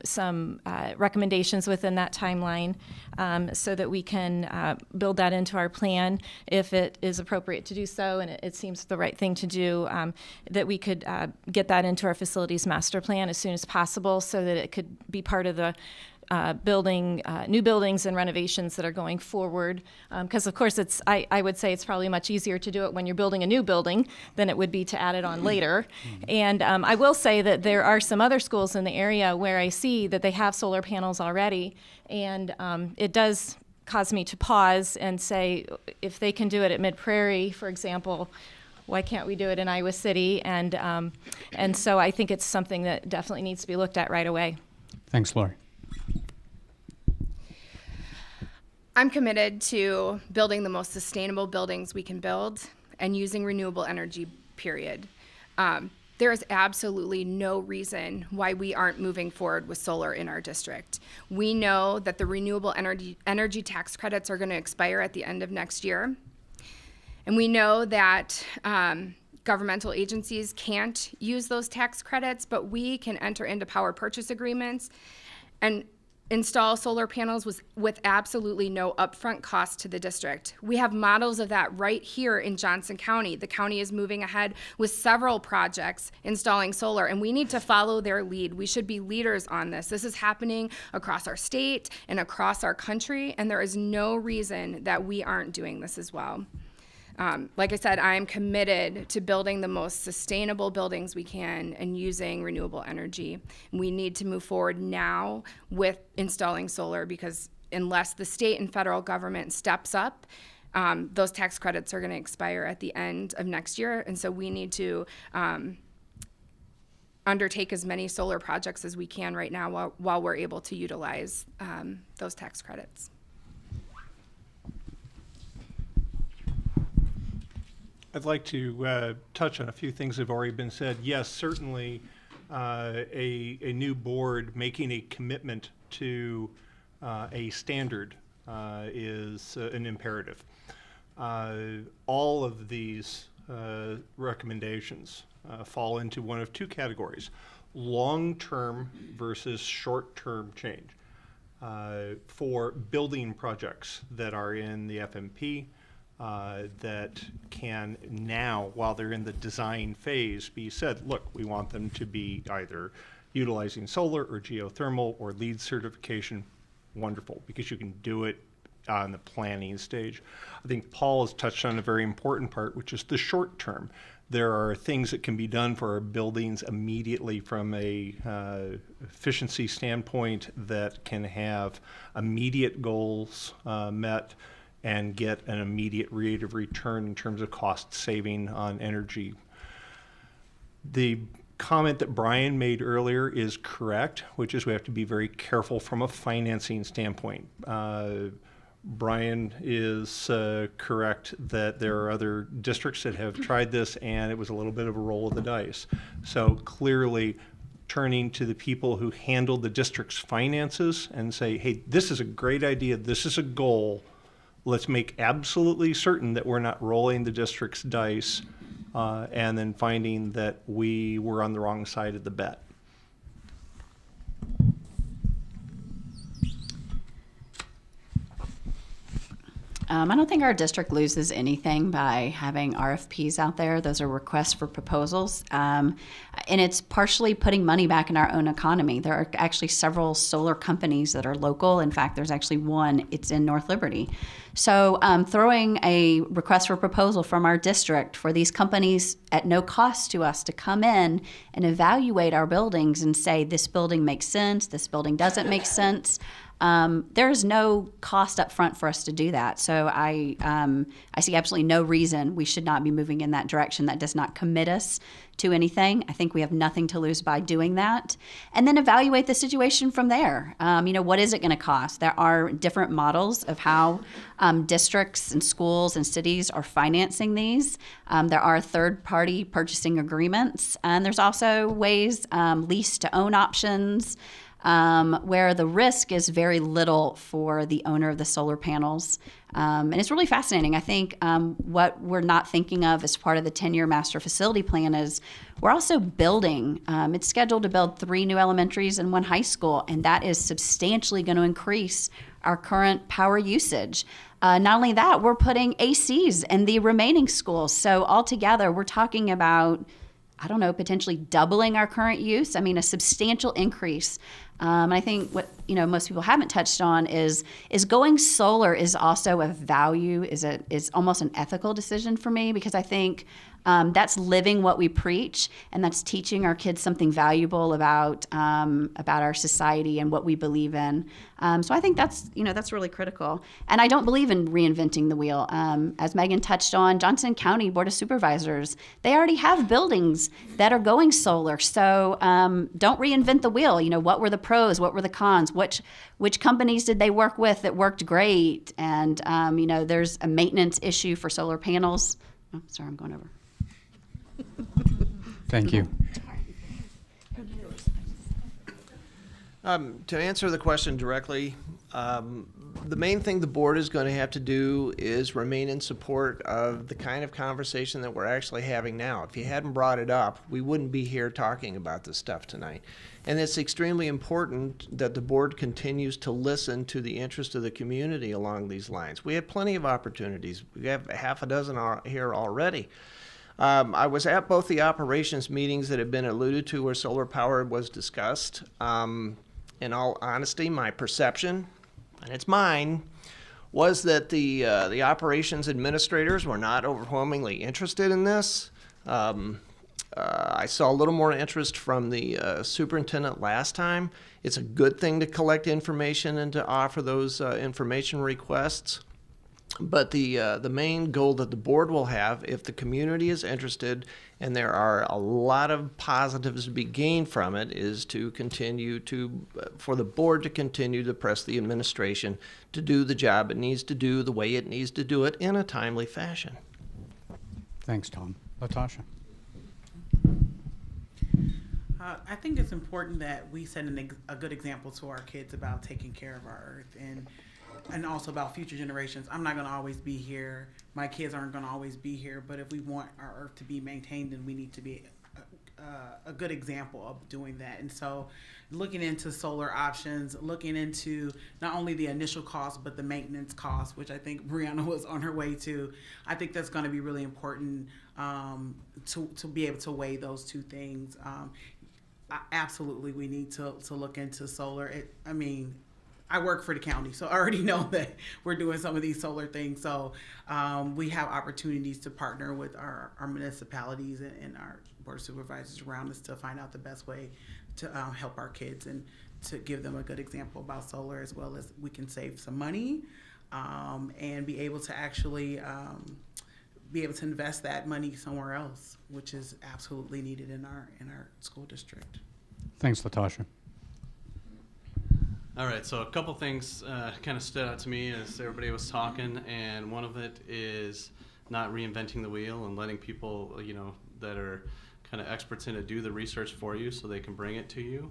some recommendations within that timeline so that we can build that into our plan if it is appropriate to do so, and it seems the right thing to do, that we could get that into our facilities master plan as soon as possible so that it could be part of the new buildings and renovations that are going forward. Because of course I would say it's probably much easier to do it when you're building a new building than it would be to add it on later. And I will say that there are some other schools in the area where I see that they have solar panels already, and it does cause me to pause and say, if they can do it at Mid-Prairie, for example, why can't we do it in Iowa City? And so I think it's something that definitely needs to be looked at right away. Thanks, Lori. I'm committed to building the most sustainable buildings we can build and using renewable energy, period. There is absolutely no reason why we aren't moving forward with solar in our district. We know that the renewable energy tax credits are going to expire at the end of next year. And we know that governmental agencies can't use those tax credits, but we can enter into power purchase agreements and install solar panels with absolutely no upfront cost to the district. We have models of that right here in Johnson County. The county is moving ahead with several projects installing solar, and we need to follow their lead. We should be leaders on this. This is happening across our state and across our country, and there is no reason that we aren't doing this as well. Like I said, I am committed to building the most sustainable buildings we can and using renewable energy. We need to move forward now with installing solar, because unless the state and federal government steps up, those tax credits are going to expire at the end of next year. And so we need to undertake as many solar projects as we can right now while we're able to utilize those tax credits. I'd like to touch on a few things that have already been said. Yes, certainly a new board making a commitment to a standard is an imperative. All of these recommendations fall into one of two categories: long-term versus short-term change. For building projects that are in the FMP, that can now, while they're in the design phase, be said, look, we want them to be either utilizing solar or geothermal or LEED certification. Wonderful, because you can do it on the planning stage. I think Paul has touched on a very important part, which is the short term. There are things that can be done for our buildings immediately from a efficiency standpoint that can have immediate goals met and get an immediate rate of return in terms of cost saving on energy. The comment that Brian made earlier is correct, which is we have to be very careful from a financing standpoint. Brian is correct that there are other districts that have tried this and it was a little bit of a roll of the dice. So clearly turning to the people who handle the district's finances and say, hey, this is a great idea, this is a goal, let's make absolutely certain that we're not rolling the district's dice and then finding that we were on the wrong side of the bet. I don't think our district loses anything by having RFPs out there. Those are requests for proposals. And it's partially putting money back in our own economy. There are actually several solar companies that are local. In fact, there's actually one, it's in North Liberty. So throwing a request for proposal from our district for these companies at no cost to us to come in and evaluate our buildings and say, this building makes sense, this building doesn't make sense. There is no cost up front for us to do that. So I see absolutely no reason we should not be moving in that direction. That does not commit us to anything. I think we have nothing to lose by doing that. And then evaluate the situation from there. What is it going to cost? There are different models of how districts and schools and cities are financing these. There are third-party purchasing agreements. And there's also ways, lease-to-own options, where the risk is very little for the owner of the solar panels. And it's really fascinating. I think what we're not thinking of as part of the 10-year master facility plan is we're also building. It's scheduled to build 3 new elementaries and 1 high school, and that is substantially going to increase our current power usage. Not only that, we're putting ACs in the remaining schools. So altogether, we're talking about, potentially doubling our current use. A substantial increase. I think what most people haven't touched on is going solar is also a value, is almost an ethical decision for me, because I think that's living what we preach, and that's teaching our kids something valuable about our society and what we believe in. So I think that's really critical. And I don't believe in reinventing the wheel. As Megan touched on, Johnson County Board of Supervisors, they already have buildings that are going solar. So don't reinvent the wheel. What were the pros? What were the cons? Which companies did they work with that worked great? And there's a maintenance issue for solar panels. Oh, sorry, I'm going over. Thank you. To answer the question directly, the main thing the board is going to have to do is remain in support of the kind of conversation that we're actually having now. If you hadn't brought it up, we wouldn't be here talking about this stuff tonight. And it's extremely important that the board continues to listen to the interest of the community along these lines. We have plenty of opportunities. We have half a dozen here already. I was at both the operations meetings that have been alluded to where solar power was discussed. In all honesty, my perception, and it's mine, was that the operations administrators were not overwhelmingly interested in this. I saw a little more interest from the superintendent last time. It's a good thing to collect information and to offer those information requests. But the main goal that the board will have, if the community is interested, and there are a lot of positives to be gained from it, is to continue to, for the board to continue to press the administration to do the job it needs to do the way it needs to do it in a timely fashion. Thanks, Tom. Latasha. I think it's important that we set a good example to our kids about taking care of our earth and also about future generations. I'm not going to always be here. My kids aren't going to always be here. But if we want our earth to be maintained, then we need to be a good example of doing that. And so looking into solar options, looking into not only the initial cost, but the maintenance cost, which I think Brianna was on her way to. I think that's going to be really important to be able to weigh those two things. Absolutely, we need to look into solar. I work for the county, so I already know that we're doing some of these solar things. So we have opportunities to partner with our municipalities and our board of supervisors around us to find out the best way to help our kids and to give them a good example about solar, as well as we can save some money and be able to actually be able to invest that money somewhere else, which is absolutely needed in our school district. Thanks, Latasha. All right, so a couple things kind of stood out to me as everybody was talking, and one of it is not reinventing the wheel and letting people, that are kind of experts in it do the research for you so they can bring it to you.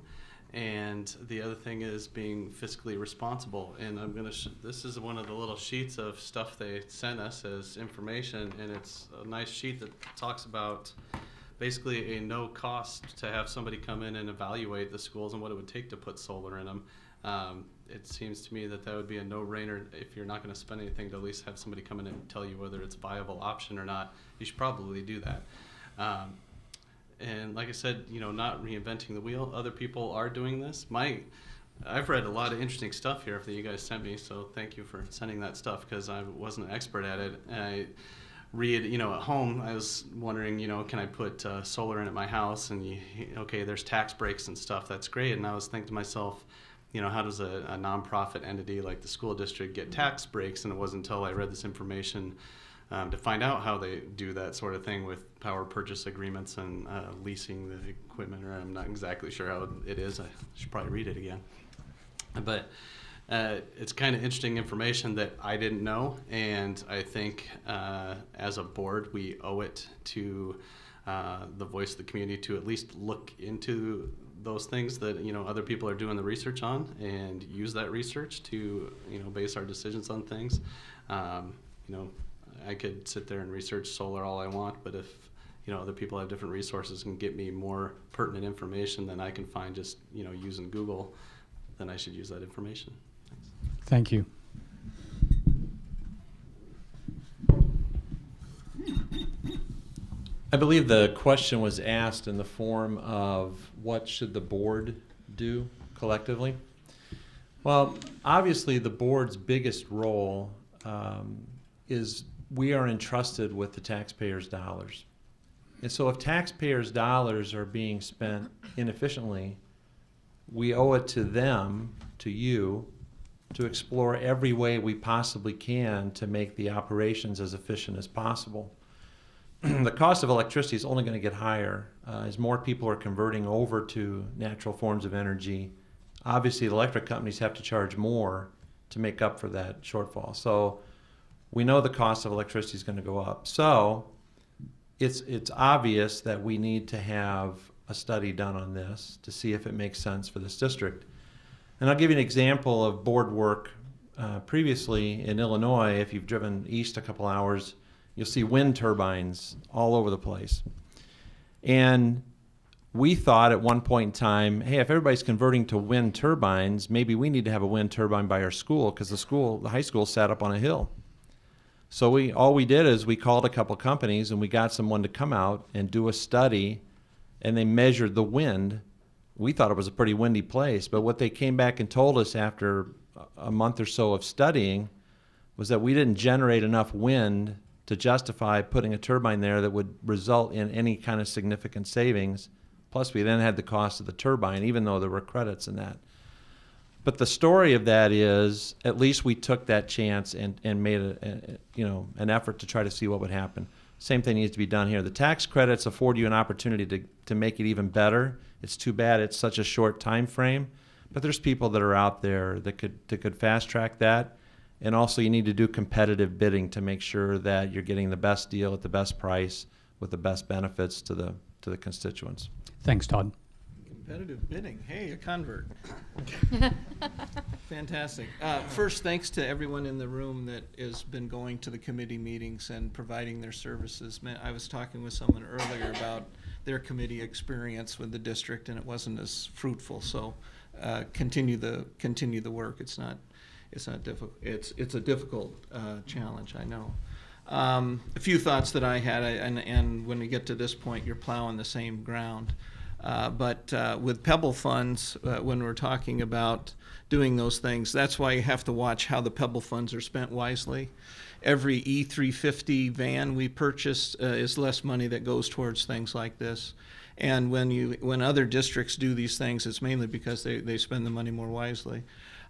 And the other thing is being fiscally responsible. And I'm going to, this is one of the little sheets of stuff they sent us as information, and it's a nice sheet that talks about basically a no cost to have somebody come in and evaluate the schools and what it would take to put solar in them. It seems to me that would be a no-brainer. If you're not going to spend anything, to at least have somebody come in and tell you whether it's a viable option or not. You should probably do that. And like I said, not reinventing the wheel. Other people are doing this. I've read a lot of interesting stuff here that you guys sent me, so thank you for sending that stuff, because I wasn't an expert at it. I read, at home, I was wondering, can I put solar in at my house? And okay, there's tax breaks and stuff. That's great. And I was thinking to myself, how does a nonprofit entity like the school district get tax breaks? And it wasn't until I read this information to find out how they do that sort of thing with power purchase agreements and leasing the equipment. Or I'm not exactly sure how it is. I should probably read it again. But it's kind of interesting information that I didn't know, and I think as a board we owe it to the voice of the community to at least look into those things that other people are doing the research on, and use that research to base our decisions on things. I could sit there and research solar all I want, but if other people have different resources and get me more pertinent information than I can find just using Google, then I should use that information. Thanks. Thank you. I believe the question was asked in the form of what should the board do collectively? Well, obviously the board's biggest role is we are entrusted with the taxpayers' dollars. And so if taxpayers' dollars are being spent inefficiently, we owe it to them, to you, to explore every way we possibly can to make the operations as efficient as possible. The cost of electricity is only going to get higher as more people are converting over to natural forms of energy. Obviously, the electric companies have to charge more to make up for that shortfall. So we know the cost of electricity is going to go up. So it's obvious that we need to have a study done on this to see if it makes sense for this district. And I'll give you an example of board work previously in Illinois. If you've driven east a couple hours, you'll see wind turbines all over the place. And we thought at one point in time, hey, if everybody's converting to wind turbines, maybe we need to have a wind turbine by our school, because the high school sat up on a hill. So all we did is we called a couple companies and we got someone to come out and do a study, and they measured the wind. We thought it was a pretty windy place, but what they came back and told us after a month or so of studying was that we didn't generate enough wind to justify putting a turbine there that would result in any kind of significant savings. Plus, we then had the cost of the turbine, even though there were credits in that. But the story of that is, at least we took that chance and made an effort to try to see what would happen. Same thing needs to be done here. The tax credits afford you an opportunity to make it even better. It's too bad it's such a short time frame, but there's people that are out there that could fast track that. And also you need to do competitive bidding to make sure that you're getting the best deal at the best price with the best benefits to the constituents. Thanks, Todd. Competitive bidding. Hey, a convert. Fantastic. First, thanks to everyone in the room that has been going to the committee meetings and providing their services. I was talking with someone earlier about their committee experience with the district, and it wasn't as fruitful. So, continue the work. It's not difficult. It's a difficult challenge, I know. A few thoughts that I had, and when we get to this point, you're plowing the same ground. But with Pebble funds, when we're talking about doing those things, that's why you have to watch how the Pebble funds are spent wisely. Every E350 van we purchase is less money that goes towards things like this. And when other districts do these things, it's mainly because they spend the money more wisely.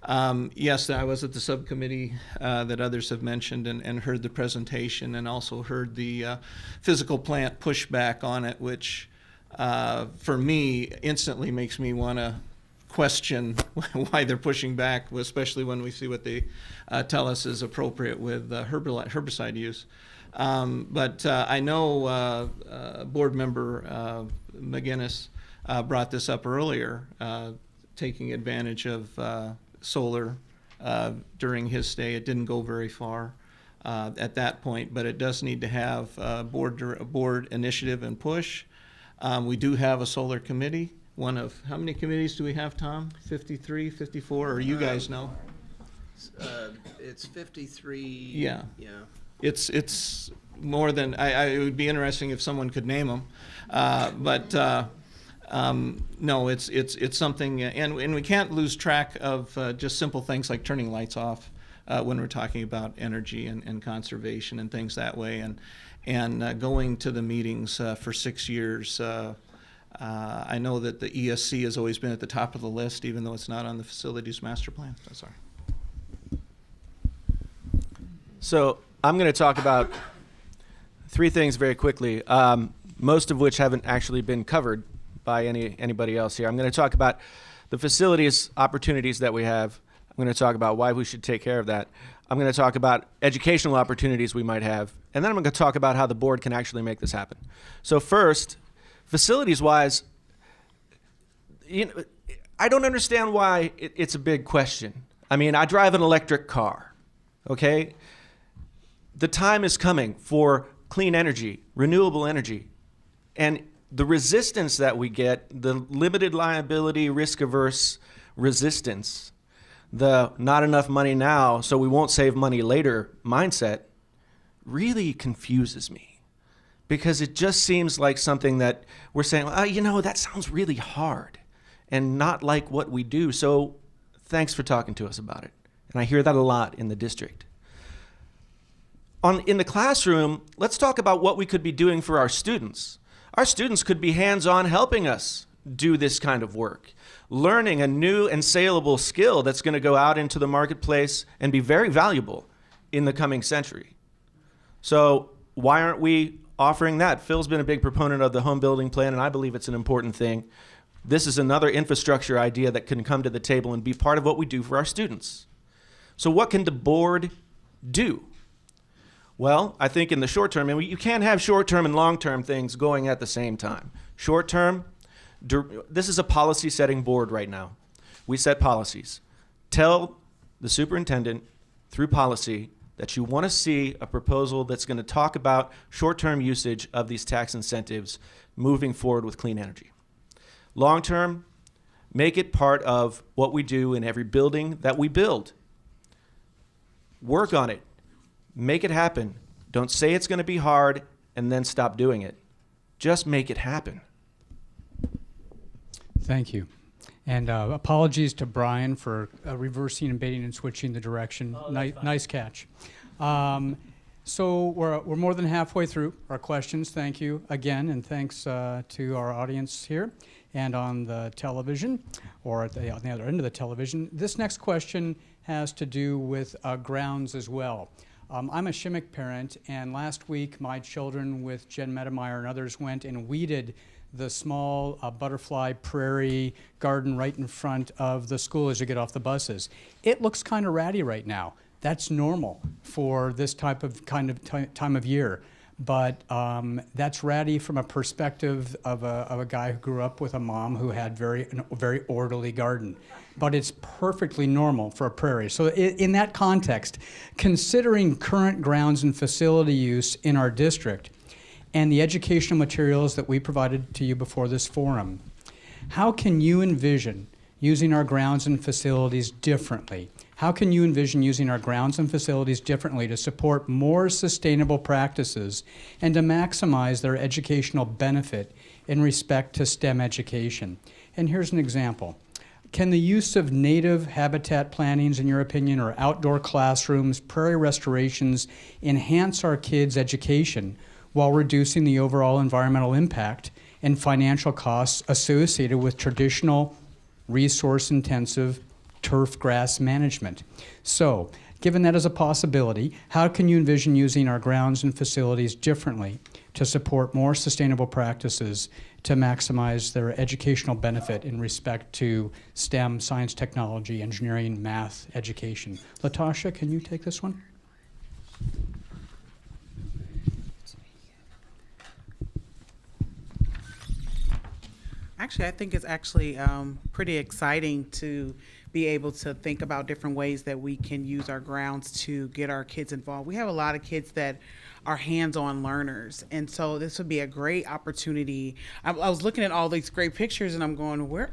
Yes, I was at the subcommittee that others have mentioned and heard the presentation, and also heard the physical plant pushback on it, which for me instantly makes me want to question why they're pushing back, especially when we see what they tell us is appropriate with herbicide use. But I know board member McGinnis brought this up earlier, taking advantage of solar during his stay. It didn't go very far at that point, but it does need to have a board initiative and push. We do have a solar committee. One of, how many committees do we have, Tom? 53, 54, or you guys know? It's 53. Yeah. Yeah. It's more than, it would be interesting if someone could name them. No, it's something, and we can't lose track of just simple things like turning lights off when we're talking about energy and conservation and things that way. And going to the meetings for 6 years. I know that the ESC has always been at the top of the list, even though it's not on the facilities master plan. Oh, sorry. So I'm going to talk about three things very quickly, most of which haven't actually been covered by anybody else here. I'm going to talk about the facilities opportunities that we have. I'm going to talk about why we should take care of that. I'm going to talk about educational opportunities we might have. And then I'm going to talk about how the board can actually make this happen. So first, facilities-wise, I don't understand why it's a big question. I mean, I drive an electric car, okay? The time is coming for clean energy, renewable energy. And the resistance that we get, the limited liability, risk-averse resistance, the not enough money now, so we won't save money later mindset really confuses me, because it just seems like something that we're saying, that sounds really hard and not like what we do. So thanks for talking to us about it. And I hear that a lot in the district. In the classroom, let's talk about what we could be doing for our students. Our students could be hands-on helping us do this kind of work, learning a new and saleable skill that's going to go out into the marketplace and be very valuable in the coming century. So why aren't we offering that? Phil's been a big proponent of the home building plan, and I believe it's an important thing. This is another infrastructure idea that can come to the table and be part of what we do for our students. So what can the board do? Well, I think in the short term, and you can't have short-term and long-term things going at the same time. Short-term, this is a policy-setting board right now. We set policies. Tell the superintendent through policy that you want to see a proposal that's going to talk about short-term usage of these tax incentives moving forward with clean energy. Long-term, make it part of what we do in every building that we build. Work on it. Make it happen. Don't say it's going to be hard and then stop doing it. Just make it happen. Thank you. And apologies to Brian for reversing and baiting and switching the direction. Nice catch. So we're more than halfway through our questions. Thank you again, and thanks to our audience here. and on the television, or on the other end of the television. This next question has to do with grounds as well. I'm a Shimmick parent, and last week my children with Jen Medemeyer and others went and weeded the small butterfly prairie garden right in front of the school as you get off the buses. It looks kind of ratty right now. That's normal for this time of year. But that's ratty from a perspective of a guy who grew up with a mom who had a very orderly garden. But it's perfectly normal for a prairie. So in that context, considering current grounds and facility use in our district and the educational materials that we provided to you before this forum, how can you envision using our grounds and facilities differently? How can you envision using our grounds and facilities differently to support more sustainable practices and to maximize their educational benefit in respect to STEM education? And here's an example. Can the use of native habitat plantings, in your opinion, or outdoor classrooms, prairie restorations, enhance our kids' education while reducing the overall environmental impact and financial costs associated with traditional resource-intensive turf grass management? So, given that as a possibility, how can you envision using our grounds and facilities differently to support more sustainable practices to maximize their educational benefit in respect to STEM, science, technology, engineering, math, education? Latasha, can you take this one? Actually, I think it's actually pretty exciting to be able to think about different ways that we can use our grounds to get our kids involved. We have a lot of kids that are hands-on learners, and so this would be a great opportunity. I was looking at all these great pictures, and I'm going, where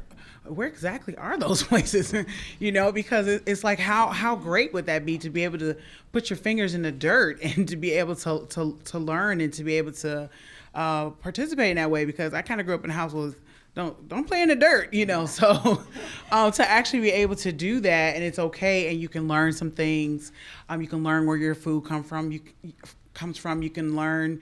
exactly are those places? You know, because it's like, how great would that be to be able to put your fingers in the dirt and to be able to learn and to be able to participate in that way? Because I kind of grew up in a house with don't play in the dirt, you know. So to actually be able to do that, and it's okay, and you can learn some things. You can learn where your food comes from. You can learn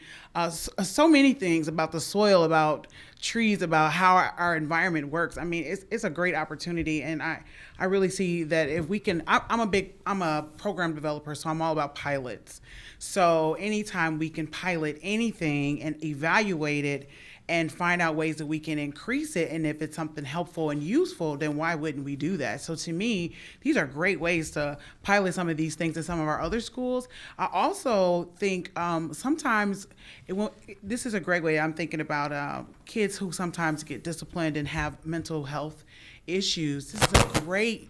so many things about the soil, about trees, about how our environment works. I mean, it's a great opportunity, and I really see that if we can. I'm a program developer, so I'm all about pilots. So anytime we can pilot anything and evaluate it and find out ways that we can increase it, and if it's something helpful and useful, then why wouldn't we do that? So to me, these are great ways to pilot some of these things in some of our other schools. I also think sometimes, this is a great way. I'm thinking about kids who sometimes get disciplined and have mental health issues. This is a great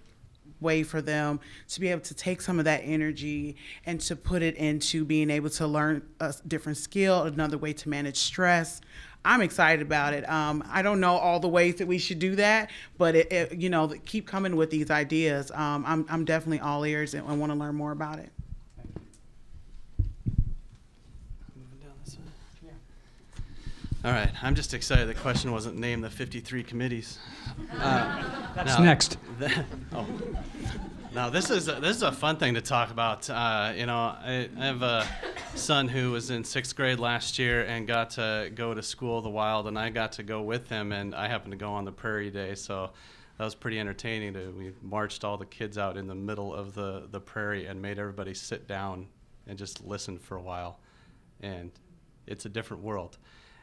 way for them to be able to take some of that energy and to put it into being able to learn a different skill, another way to manage stress. I'm excited about it. I don't know all the ways that we should do that, but keep coming with these ideas. I'm definitely all ears and want to learn more about it. All right, I'm just excited the question wasn't named the 53 committees. That's next. Now this is a fun thing to talk about. I have a son who was in 6th grade last year and got to go to School of the Wild, and I got to go with him, and I happened to go on the Prairie Day, so that was pretty entertaining. We marched all the kids out in the middle of the prairie and made everybody sit down and just listen for a while, and it's a different world.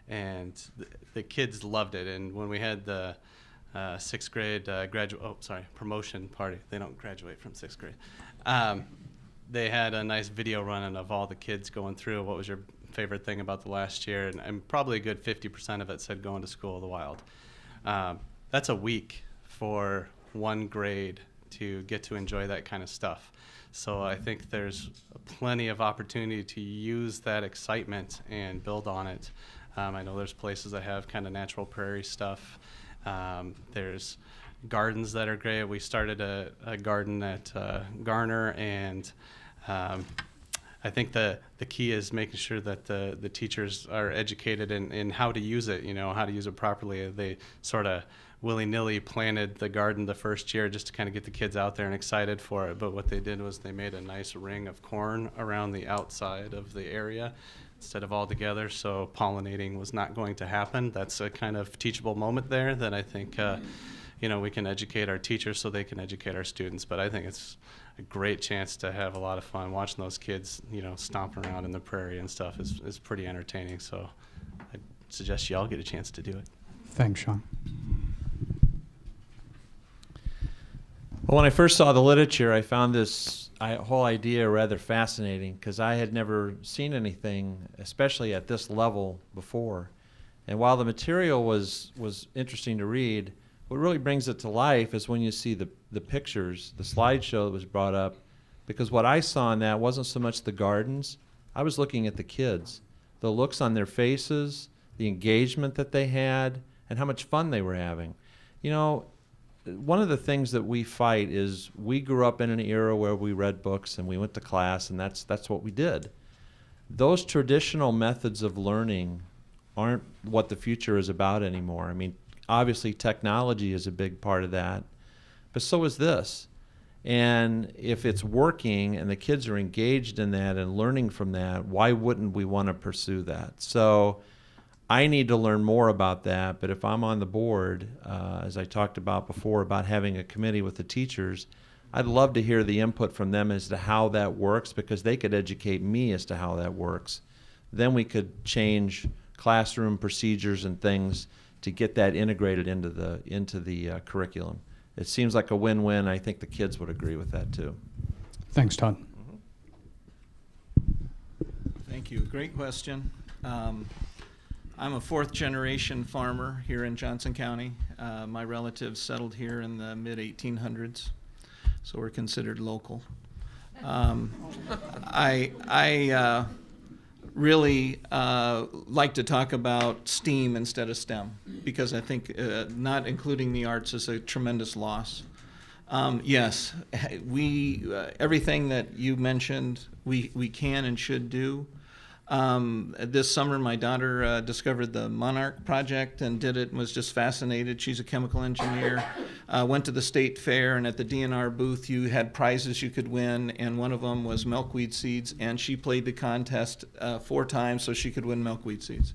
And the kids loved it. And when we had the 6th grade promotion party, they don't graduate from 6th grade. They had a nice video running of all the kids going through what was your favorite thing about the last year, and probably a good 50% of it said going to School of the Wild. That's a week for one grade to get to enjoy that kind of stuff. So I think there's plenty of opportunity to use that excitement and build on it. I know there's places that have kind of natural prairie stuff. There's gardens that are great. We started a garden at Garner, and I think the key is making sure that the teachers are educated in how to use it, how to use it properly. They sort of willy-nilly planted the garden the first year just to kind of get the kids out there and excited for it. But what they did was they made a nice ring of corn around the outside of the area. instead of all together, so pollinating was not going to happen. That's a kind of teachable moment there that I think we can educate our teachers so they can educate our students. But I think it's a great chance to have a lot of fun. Watching those kids, stomping around in the prairie and stuff is pretty entertaining. So I suggest you all get a chance to do it. Thanks, Sean. Well, when I first saw the literature, I found this whole idea rather fascinating because I had never seen anything, especially at this level, before. And while the material was interesting to read, what really brings it to life is when you see the pictures, the slideshow that was brought up, because what I saw in that wasn't so much the gardens. I was looking at the kids, the looks on their faces, the engagement that they had, and how much fun they were having. One of the things that we fight is we grew up in an era where we read books and we went to class, and that's what we did. Those traditional methods of learning aren't what the future is about anymore. I mean, obviously technology is a big part of that, but so is this. And if it's working and the kids are engaged in that and learning from that, why wouldn't we want to pursue that? So I need to learn more about that, but if I'm on the board, as I talked about before, about having a committee with the teachers, I'd love to hear the input from them as to how that works, because they could educate me as to how that works. Then we could change classroom procedures and things to get that integrated into the curriculum. It seems like a win-win. I think the kids would agree with that too. Thanks, Todd. Thank you. Great question. I'm a fourth-generation farmer here in Johnson County. My relatives settled here in the mid-1800s, so we're considered local. I really like to talk about STEAM instead of STEM, because I think not including the arts is a tremendous loss. Yes, everything that you mentioned, we can and should do. This summer, my daughter discovered the Monarch project and did it and was just fascinated. She's a chemical engineer. Went to the state fair, and at the DNR booth, you had prizes you could win, and one of them was milkweed seeds, and she played the contest 4 times so she could win milkweed seeds.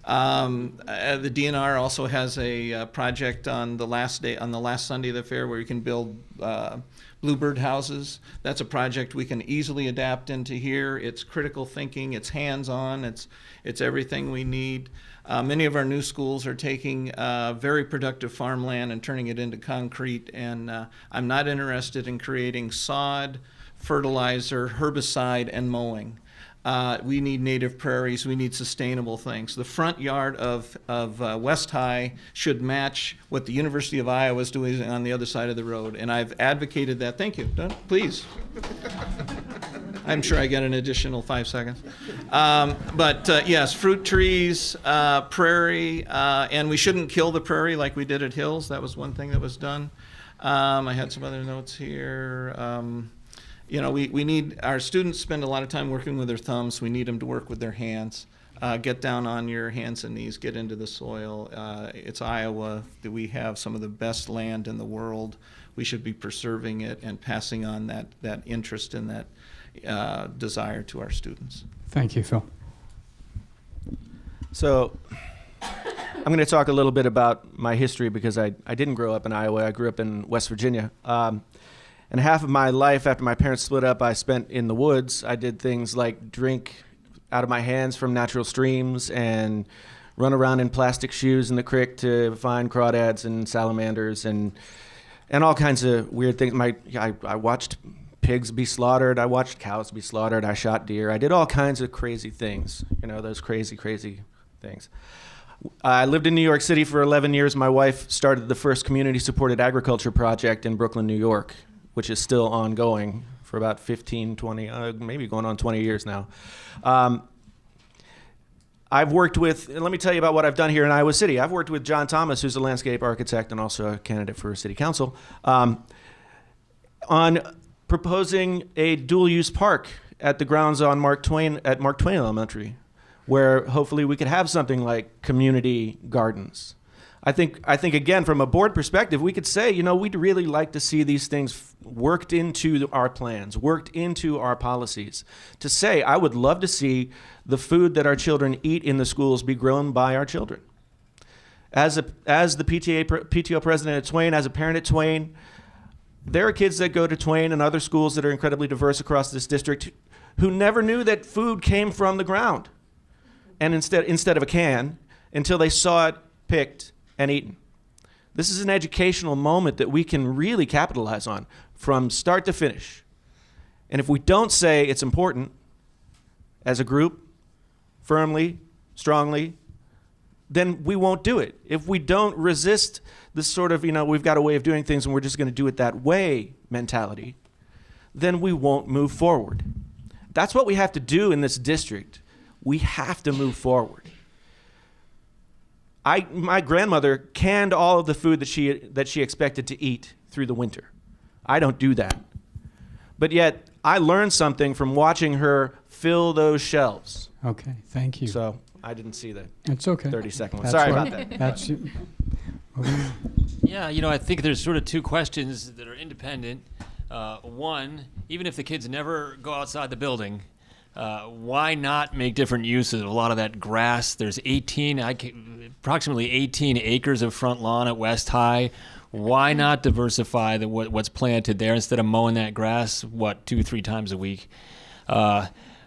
The DNR also has a project on the last Sunday of the fair where you can build bluebird houses. That's a project we can easily adapt into here. It's critical thinking, it's hands-on, it's everything we need. Many of our new schools are taking very productive farmland and turning it into concrete, and I'm not interested in creating sod, fertilizer, herbicide, and mowing. We need native prairies. We need sustainable things. The front yard of West High should match what the University of Iowa is doing on the other side of the road, and I've advocated that. Thank you. Please. I'm sure I get an additional 5 seconds. Yes, fruit trees, prairie, and we shouldn't kill the prairie like we did at Hills. That was one thing that was done. I had some other notes here. We need, our students spend a lot of time working with their thumbs. We need them to work with their hands. Get down on your hands and knees, get into the soil. It's Iowa. We have some of the best land in the world. We should be preserving it and passing on that interest and that desire to our students. Thank you, Phil. So I'm going to talk a little bit about my history, because I didn't grow up in Iowa. I grew up in West Virginia. And half of my life after my parents split up, I spent in the woods. I did things like drink out of my hands from natural streams and run around in plastic shoes in the creek to find crawdads and salamanders and all kinds of weird things. I watched pigs be slaughtered. I watched cows be slaughtered. I shot deer. I did all kinds of crazy things, those crazy, crazy things. I lived in New York City for 11 years. My wife started the first community-supported agriculture project in Brooklyn, New York, which is still ongoing for about 15, 20, maybe going on 20 years now. I've worked with, and let me tell you about what I've done here in Iowa City. I've worked with John Thomas, who's a landscape architect and also a candidate for city council, on proposing a dual-use park at the grounds on Mark Twain Elementary, where hopefully we could have something like community gardens. I think again, from a board perspective, we could say, we'd really like to see these things worked into our plans, worked into our policies. To say, I would love to see the food that our children eat in the schools be grown by our children. As the PTO president at Twain, as a parent at Twain, there are kids that go to Twain and other schools that are incredibly diverse across this district who never knew that food came from the ground, and instead of a can, until they saw it picked and eaten. This is an educational moment that we can really capitalize on from start to finish. And if we don't say it's important as a group, firmly, strongly, then we won't do it. If we don't resist this sort of, we've got a way of doing things and we're just going to do it that way mentality, then we won't move forward. That's what we have to do in this district. We have to move forward. My grandmother canned all of the food that she expected to eat through the winter. I don't do that. But yet, I learned something from watching her fill those shelves. Okay, thank you. So I didn't see the It's okay. 30-second one. That's Sorry what- about that. That's Yeah, I think there's sort of two questions that are independent. One, even if the kids never go outside the building, why not make different use of a lot of that grass? There's approximately 18 acres of front lawn at West High. Why not diversify what's planted there instead of mowing that grass, 2-3 times a week?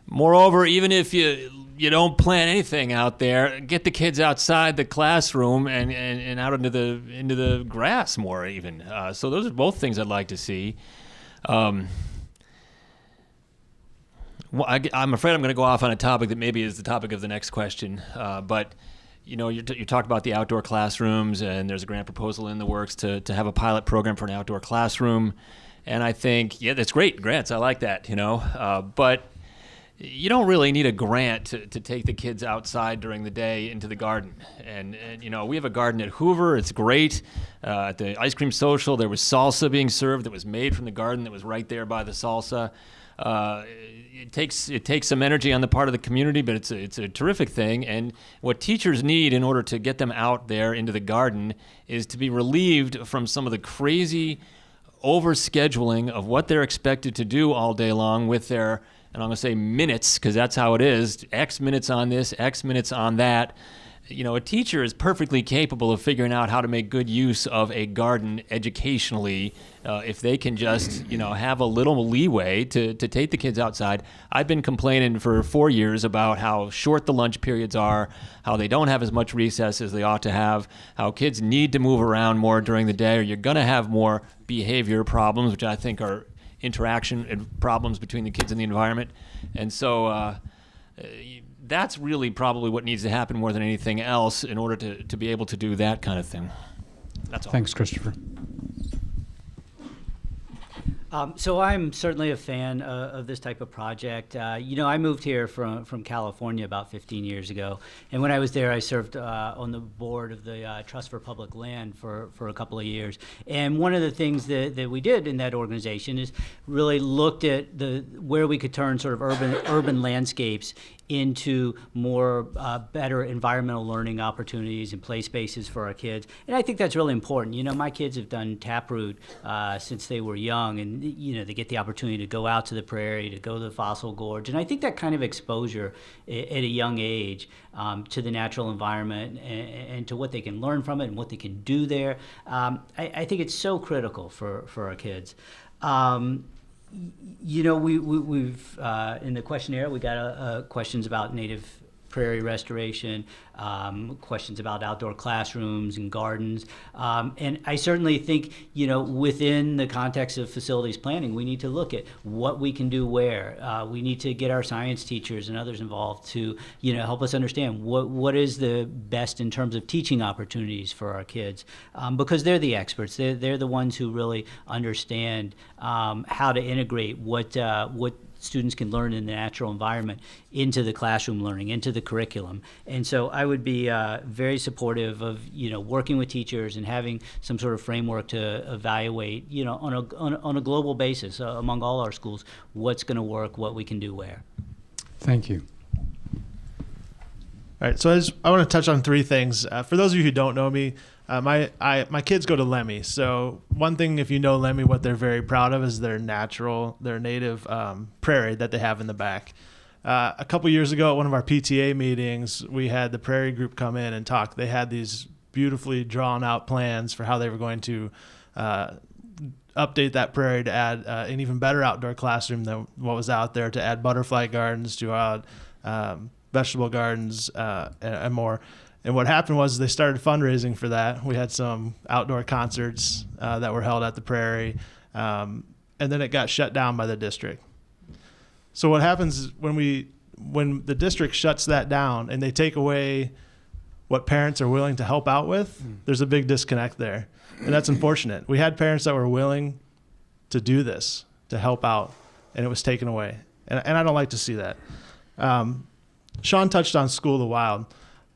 Moreover, even if you don't plant anything out there, get the kids outside the classroom and out into the grass more even. So those are both things I'd like to see. Well, I'm afraid I'm going to go off on a topic that maybe is the topic of the next question. But, you talked about the outdoor classrooms, and there's a grant proposal in the works to have a pilot program for an outdoor classroom. And I think, yeah, that's great. Grants, I like that, But you don't really need a grant to take the kids outside during the day into the garden. And we have a garden at Hoover. It's great. At the ice cream social, there was salsa being served that was made from the garden that was right there by the salsa. It takes some energy on the part of the community, but it's a terrific thing. And what teachers need in order to get them out there into the garden is to be relieved from some of the crazy overscheduling of what they're expected to do all day long with their, and I'm going to say minutes, because that's how it is, X minutes on this, X minutes on that. A teacher is perfectly capable of figuring out how to make good use of a garden educationally if they can just, have a little leeway to take the kids outside. I've been complaining for 4 years about how short the lunch periods are, how they don't have as much recess as they ought to have, how kids need to move around more during the day, or you're going to have more behavior problems, which I think are interaction and problems between the kids and the environment. And so that's really probably what needs to happen more than anything else in order to be able to do that kind of thing. That's all. Thanks, Christopher. So I'm certainly a fan of this type of project. I moved here from California about 15 years ago, and when I was there, I served on the board of the Trust for Public Land for a couple of years. And one of the things that we did in that organization is really looked at where we could turn sort of urban landscapes into more better environmental learning opportunities and play spaces for our kids. And I think that's really important. My kids have done Taproot since they were young, and they get the opportunity to go out to the prairie, to go to the Fossil Gorge. And I think that kind of exposure at a young age to the natural environment and to what they can learn from it and what they can do there, I think it's so critical for our kids. We've in the questionnaire, we got questions about native prairie restoration, questions about outdoor classrooms and gardens. And I certainly think, within the context of facilities planning, we need to look at what we can do where. We need to get our science teachers and others involved to, help us understand what is the best in terms of teaching opportunities for our kids, because they're the experts. They're the ones who really understand how to integrate what students can learn in the natural environment into the classroom learning, into the curriculum. And so I would be very supportive of, working with teachers and having some sort of framework to evaluate, on a global basis among all our schools, what's going to work, what we can do where. Thank you. All right, so I want to touch on three things. For those of you who don't know me, my kids go to Lemmy. So one thing, if you know Lemmy, what they're very proud of is their native prairie that they have in the back. A couple years ago at one of our PTA meetings, we had the prairie group come in and talk. They had these beautifully drawn out plans for how they were going to update that prairie to add an even better outdoor classroom than what was out there, to add butterfly gardens, to add vegetable gardens, and more. And what happened was they started fundraising for that. We had some outdoor concerts that were held at the prairie, and then it got shut down by the district. So what happens is when the district shuts that down and they take away what parents are willing to help out with, there's a big disconnect there. And that's unfortunate. We had parents that were willing to do this, to help out, and it was taken away. And I don't like to see that. Sean touched on School of the Wild.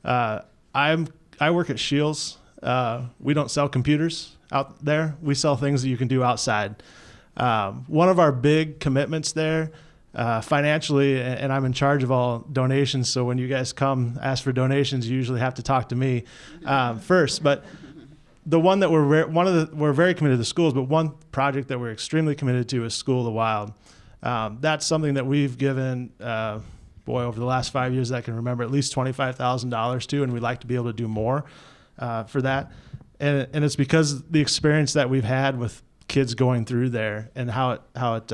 I work at Shields. We don't sell computers out there. We sell things that you can do outside. One of our big commitments there, financially, and I'm in charge of all donations, so when you guys come ask for donations, you usually have to talk to me first. But the one that we're very committed to schools, but one project that we're extremely committed to is School of the Wild. That's something that we've given, over the last 5 years that I can remember, at least $25,000 to, and we'd like to be able to do more for that. And it's because the experience that we've had with kids going through there and how it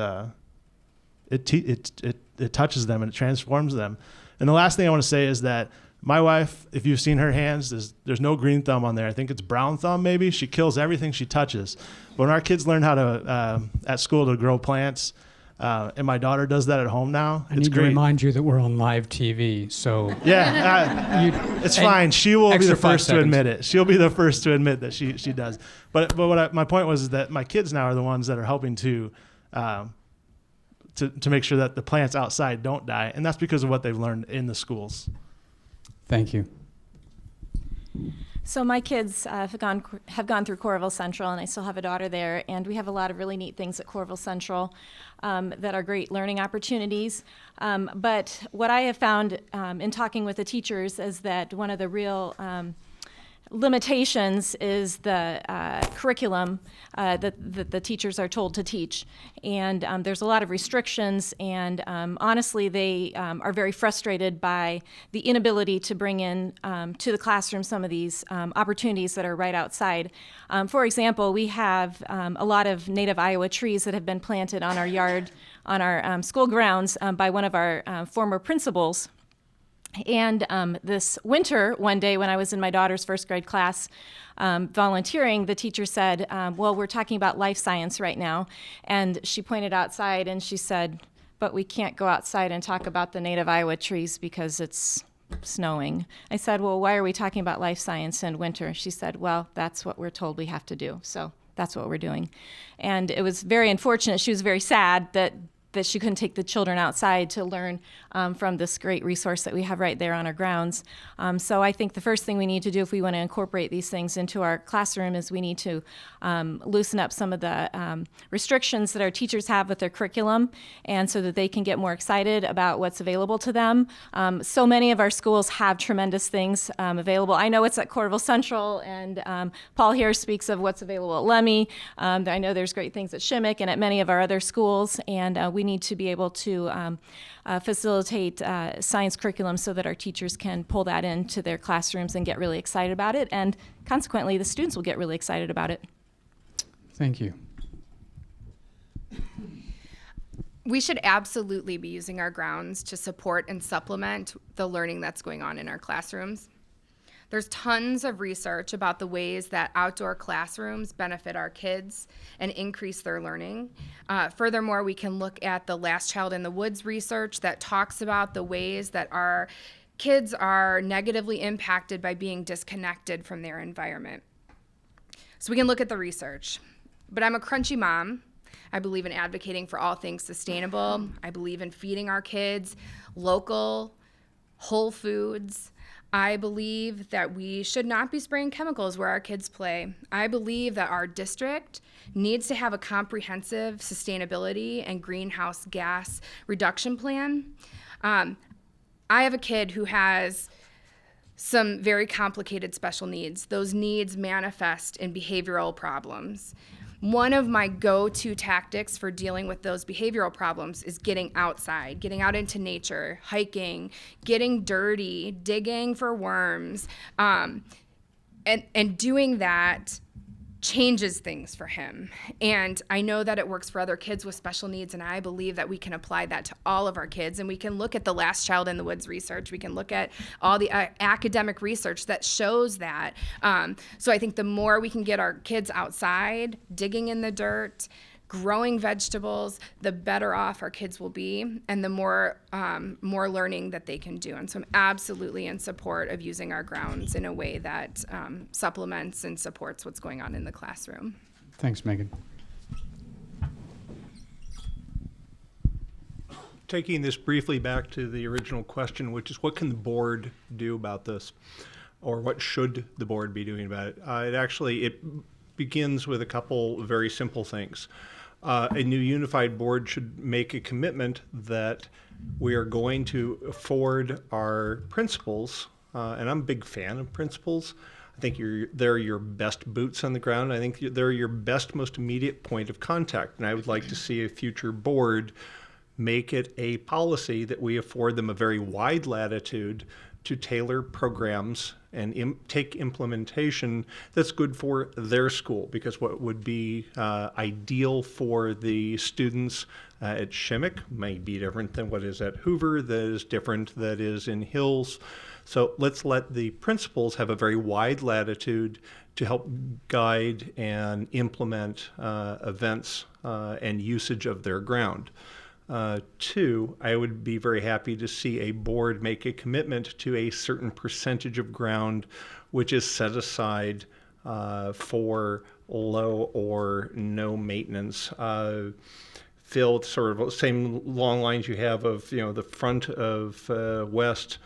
touches them and it transforms them. And the last thing I want to say is that my wife, if you've seen her hands, there's no green thumb on there. I think it's brown thumb maybe. She kills everything she touches. When our kids learn how to, at school, to grow plants, and my daughter does that at home now, I it's need great. to remind you that we're on live TV, so... Yeah, it's fine. She will be the first to admit it. She'll be the first to admit that she does. But my point was is that my kids now are the ones that are helping to make sure that the plants outside don't die, and that's because of what they've learned in the schools. Thank you. So my kids have gone through Coralville Central, and I still have a daughter there, and we have a lot of really neat things at Coralville Central that are great learning opportunities. But what I have found in talking with the teachers is that one of the real limitations is the curriculum that the teachers are told to teach. And there's a lot of restrictions, and honestly, they are very frustrated by the inability to bring in to the classroom some of these opportunities that are right outside. For example, we have a lot of native Iowa trees that have been planted on our yard, on our school grounds by one of our former principals. And this winter, one day when I was in my daughter's first grade class volunteering, the teacher said, well, we're talking about life science right now. And she pointed outside and she said, but we can't go outside and talk about the native Iowa trees because it's snowing. I said, well, why are we talking about life science in winter? She said, well, that's what we're told we have to do. So that's what we're doing. And it was very unfortunate. She was very sad that she couldn't take the children outside to learn from this great resource that we have right there on our grounds. So I think the first thing we need to do if we want to incorporate these things into our classroom is we need to loosen up some of the restrictions that our teachers have with their curriculum, and so that they can get more excited about what's available to them. So many of our schools have tremendous things available. I know it's at Coralville Central, and Paul here speaks of what's available at Lemmy. I know there's great things at Shimmick and at many of our other schools, and we need to be able to facilitate science curriculum so that our teachers can pull that into their classrooms and get really excited about it, and consequently the students will get really excited about it. Thank you. We should absolutely be using our grounds to support and supplement the learning that's going on in our classrooms. There's tons of research about the ways that outdoor classrooms benefit our kids and increase their learning. Furthermore, we can look at the Last Child in the Woods research that talks about the ways that our kids are negatively impacted by being disconnected from their environment. So we can look at the research. But I'm a crunchy mom. I believe in advocating for all things sustainable. I believe in feeding our kids local, whole foods. I believe that we should not be spraying chemicals where our kids play. I believe that our district needs to have a comprehensive sustainability and greenhouse gas reduction plan. I have a kid who has some very complicated special needs. Those needs manifest in behavioral problems. One of my go-to tactics for dealing with those behavioral problems is getting outside, getting out into nature, hiking, getting dirty, digging for worms, and doing that changes things for him. And I know that it works for other kids with special needs, and I believe that we can apply that to all of our kids. And we can look at the Last Child in the Woods research. We can look at all the academic research that shows that. So I think the more we can get our kids outside, digging in the dirt, growing vegetables, the better off our kids will be, and the more learning that they can do. And so I'm absolutely in support of using our grounds in a way that supplements and supports what's going on in the classroom. Thanks, Megan. Taking this briefly back to the original question, which is what can the board do about this? Or what should the board be doing about it? It begins with a couple very simple things. A new unified board should make a commitment that we are going to afford our principals, and I'm a big fan of principals. I think they're your best boots on the ground. I think they're your best, most immediate point of contact. And I would like to see a future board make it a policy that we afford them a very wide latitude to tailor programs and take implementation that's good for their school, because what would be ideal for the students at Shimmick may be different than what is at Hoover, that is different that is in Hills. So let's let the principals have a very wide latitude to help guide and implement events and usage of their ground. Two, I would be very happy to see a board make a commitment to a certain percentage of ground which is set aside for low or no maintenance. Phil, sort of same long lines you have of the front of West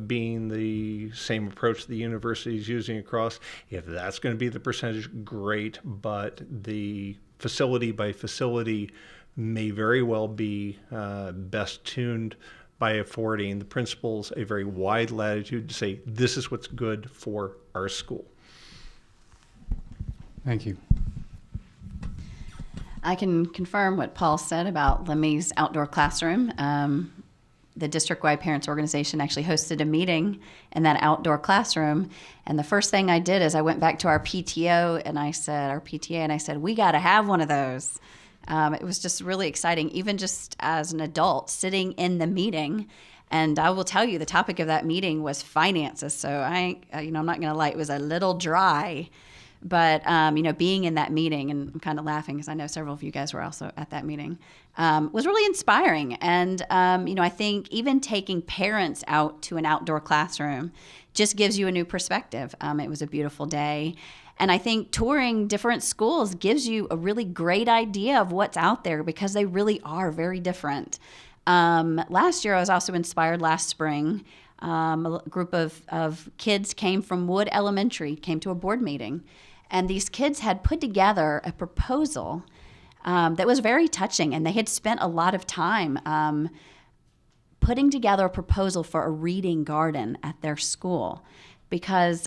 being the same approach the university is using across. If that's going to be the percentage, great, but the facility by facility may very well be best tuned by affording the principals a very wide latitude to say, this is what's good for our school. Thank you. I can confirm what Paul said about Lemmy's outdoor classroom. The district-wide parents organization actually hosted a meeting in that outdoor classroom. And the first thing I did is I went back to our PTA and I said, we got to have one of those. It was just really exciting, even just as an adult sitting in the meeting. And I will tell you, the topic of that meeting was finances. So I'm not going to lie, it was a little dry. But, being in that meeting, and I'm kind of laughing because I know several of you guys were also at that meeting, was really inspiring. And, I think even taking parents out to an outdoor classroom just gives you a new perspective. It was a beautiful day. And I think touring different schools gives you a really great idea of what's out there, because they really are very different. Last year, I was also inspired last spring. A group of kids came from Wood Elementary, came to a board meeting. And these kids had put together a proposal that was very touching. And they had spent a lot of time putting together a proposal for a reading garden at their school, because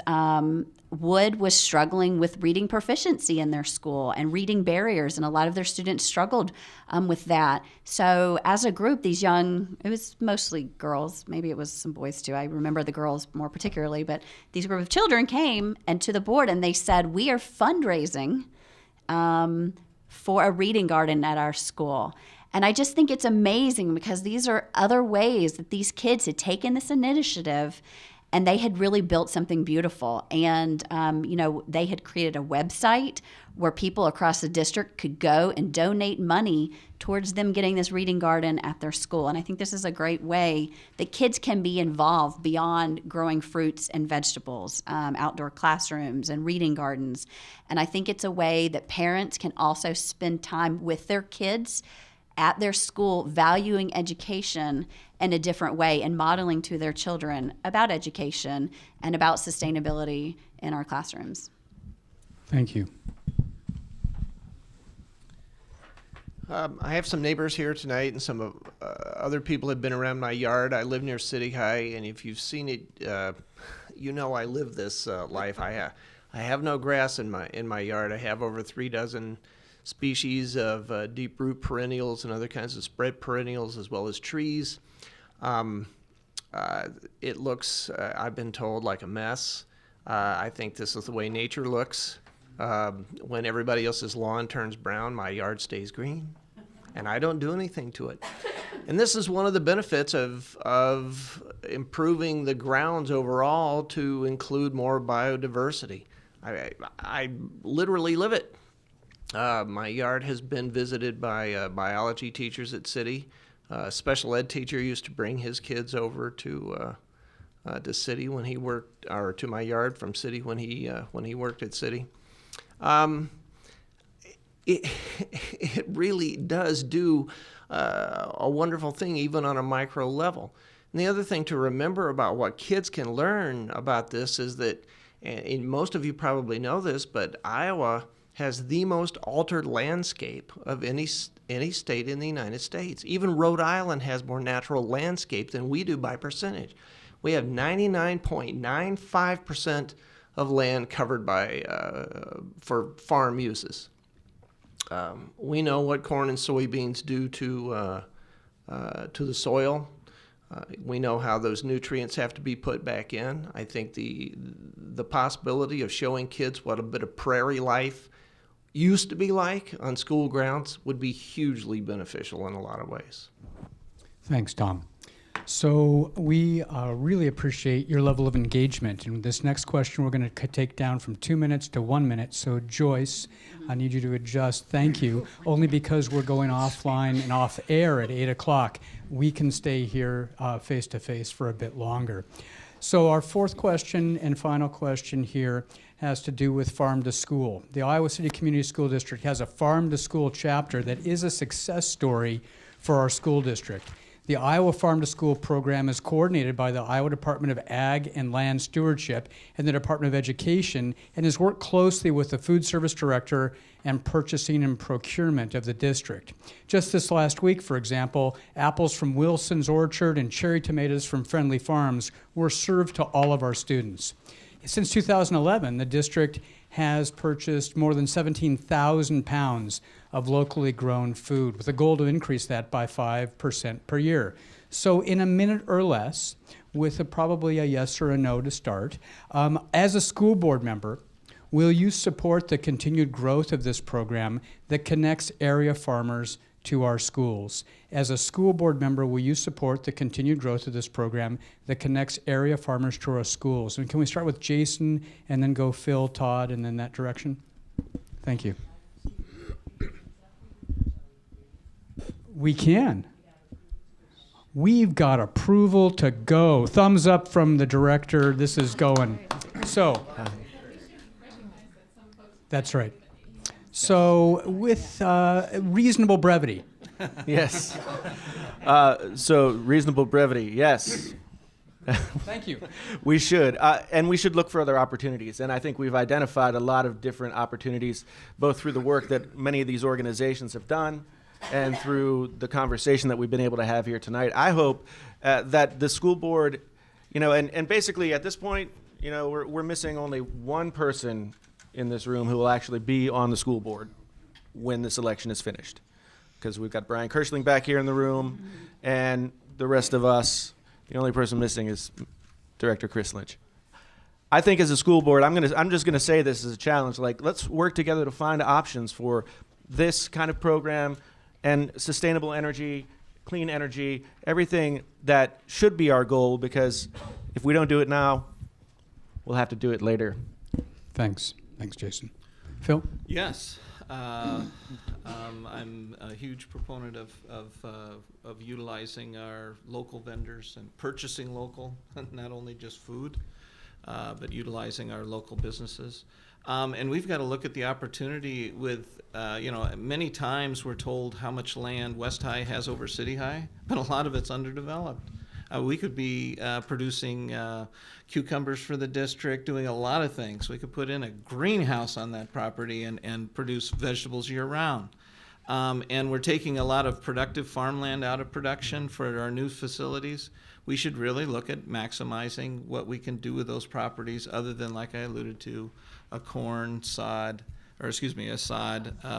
Wood was struggling with reading proficiency in their school and reading barriers, and a lot of their students struggled with that. So as a group, it was mostly girls, maybe it was some boys too, I remember the girls more particularly, but these group of children came to the board and they said, we are fundraising for a reading garden at our school. And I just think it's amazing, because these are other ways that these kids had taken this initiative and they had really built something beautiful. And, they had created a website where people across the district could go and donate money towards them getting this reading garden at their school. And I think this is a great way that kids can be involved beyond growing fruits and vegetables, outdoor classrooms and reading gardens. And I think it's a way that parents can also spend time with their kids at their school, valuing education in a different way and modeling to their children about education and about sustainability in our classrooms. Thank you. I have some neighbors here tonight, and some other people have been around my yard. I live near City High, and if you've seen it, I live this life. I have no grass in my yard. I have over 3 dozen species of deep root perennials and other kinds of spread perennials, as well as trees. It looks, I've been told, like a mess. I think this is the way nature looks. When everybody else's lawn turns brown, my yard stays green, and I don't do anything to it. And this is one of the benefits of improving the grounds overall to include more biodiversity. I literally live it. My yard has been visited by biology teachers at City. A special ed teacher used to bring his kids over to City when he worked, or to my yard from City when he worked at City. It really does do a wonderful thing, even on a micro level. And the other thing to remember about what kids can learn about this is that, and most of you probably know this, but Iowa has the most altered landscape of any state in the United States. Even Rhode Island has more natural landscape than we do by percentage. We have 99.95% of land covered for farm uses. We know what corn and soybeans do to the soil. We know how those nutrients have to be put back in. I think the possibility of showing kids what a bit of prairie life used to be like on school grounds would be hugely beneficial in a lot of ways. Thanks, Tom. So we really appreciate your level of engagement. And this next question we're going to take down from 2 minutes to 1 minute. So Joyce, I need you to adjust. Thank you. Only because we're going offline and off air at 8 o'clock, we can stay here face to face for a bit longer. So our fourth question and final question here has to do with Farm to School. The Iowa City Community School District has a Farm to School chapter that is a success story for our school district. The Iowa Farm to School program is coordinated by the Iowa Department of Ag and Land Stewardship and the Department of Education, and has worked closely with the Food Service Director and Purchasing and Procurement of the district. Just this last week, for example, apples from Wilson's Orchard and cherry tomatoes from Friendly Farms were served to all of our students. Since 2011, the district has purchased more than 17,000 pounds of locally grown food, with a goal to increase that by 5% per year. So in a minute or less, with probably a yes or a no to start, as a school board member, will you support the continued growth of this program that connects area farmers to our schools? As a school board member, will you support the continued growth of this program that connects area farmers to our schools? And can we start with Jason and then go Phil, Todd, and then that direction? Thank you. We can. We've got approval to go. Thumbs up from the director. This is going. So, that's right. So, with reasonable brevity. Yes. So reasonable brevity, yes. Thank you. We should, and we should look for other opportunities. And I think we've identified a lot of different opportunities, both through the work that many of these organizations have done and through the conversation that we've been able to have here tonight. I hope that the school board, and basically at this point, we're missing only one person in this room who will actually be on the school board when this election is finished. Because we've got Brian Kirschling back here in the room, and the rest of us, the only person missing is Director Chris Lynch. I think as a school board, I'm just gonna say this as a challenge. Let's work together to find options for this kind of program and sustainable energy, clean energy, everything that should be our goal. Because if we don't do it now, we'll have to do it later. Thanks, Jason. Phil? Yes. I'm a huge proponent of utilizing our local vendors and purchasing local, not only just food, but utilizing our local businesses. And we've got to look at the opportunity with, many times we're told how much land West High has over City High, but a lot of it's underdeveloped. We could be producing cucumbers for the district, doing a lot of things. We could put in a greenhouse on that property and produce vegetables year-round. and we're taking a lot of productive farmland out of production for our new facilities, we should really look at maximizing what we can do with those properties other than, like I alluded to, a sod,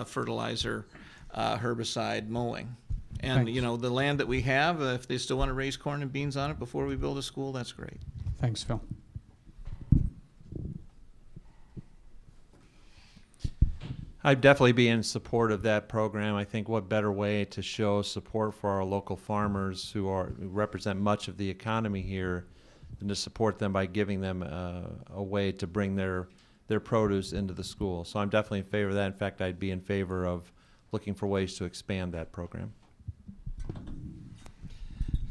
fertilizer, herbicide mowing. And, Thanks. the land that we have, if they still want to raise corn and beans on it before we build a school, that's great. Thanks, Phil. I'd definitely be in support of that program. I think what better way to show support for our local farmers who represent much of the economy here than to support them by giving them a way to bring their produce into the school. So I'm definitely in favor of that. In fact, I'd be in favor of looking for ways to expand that program.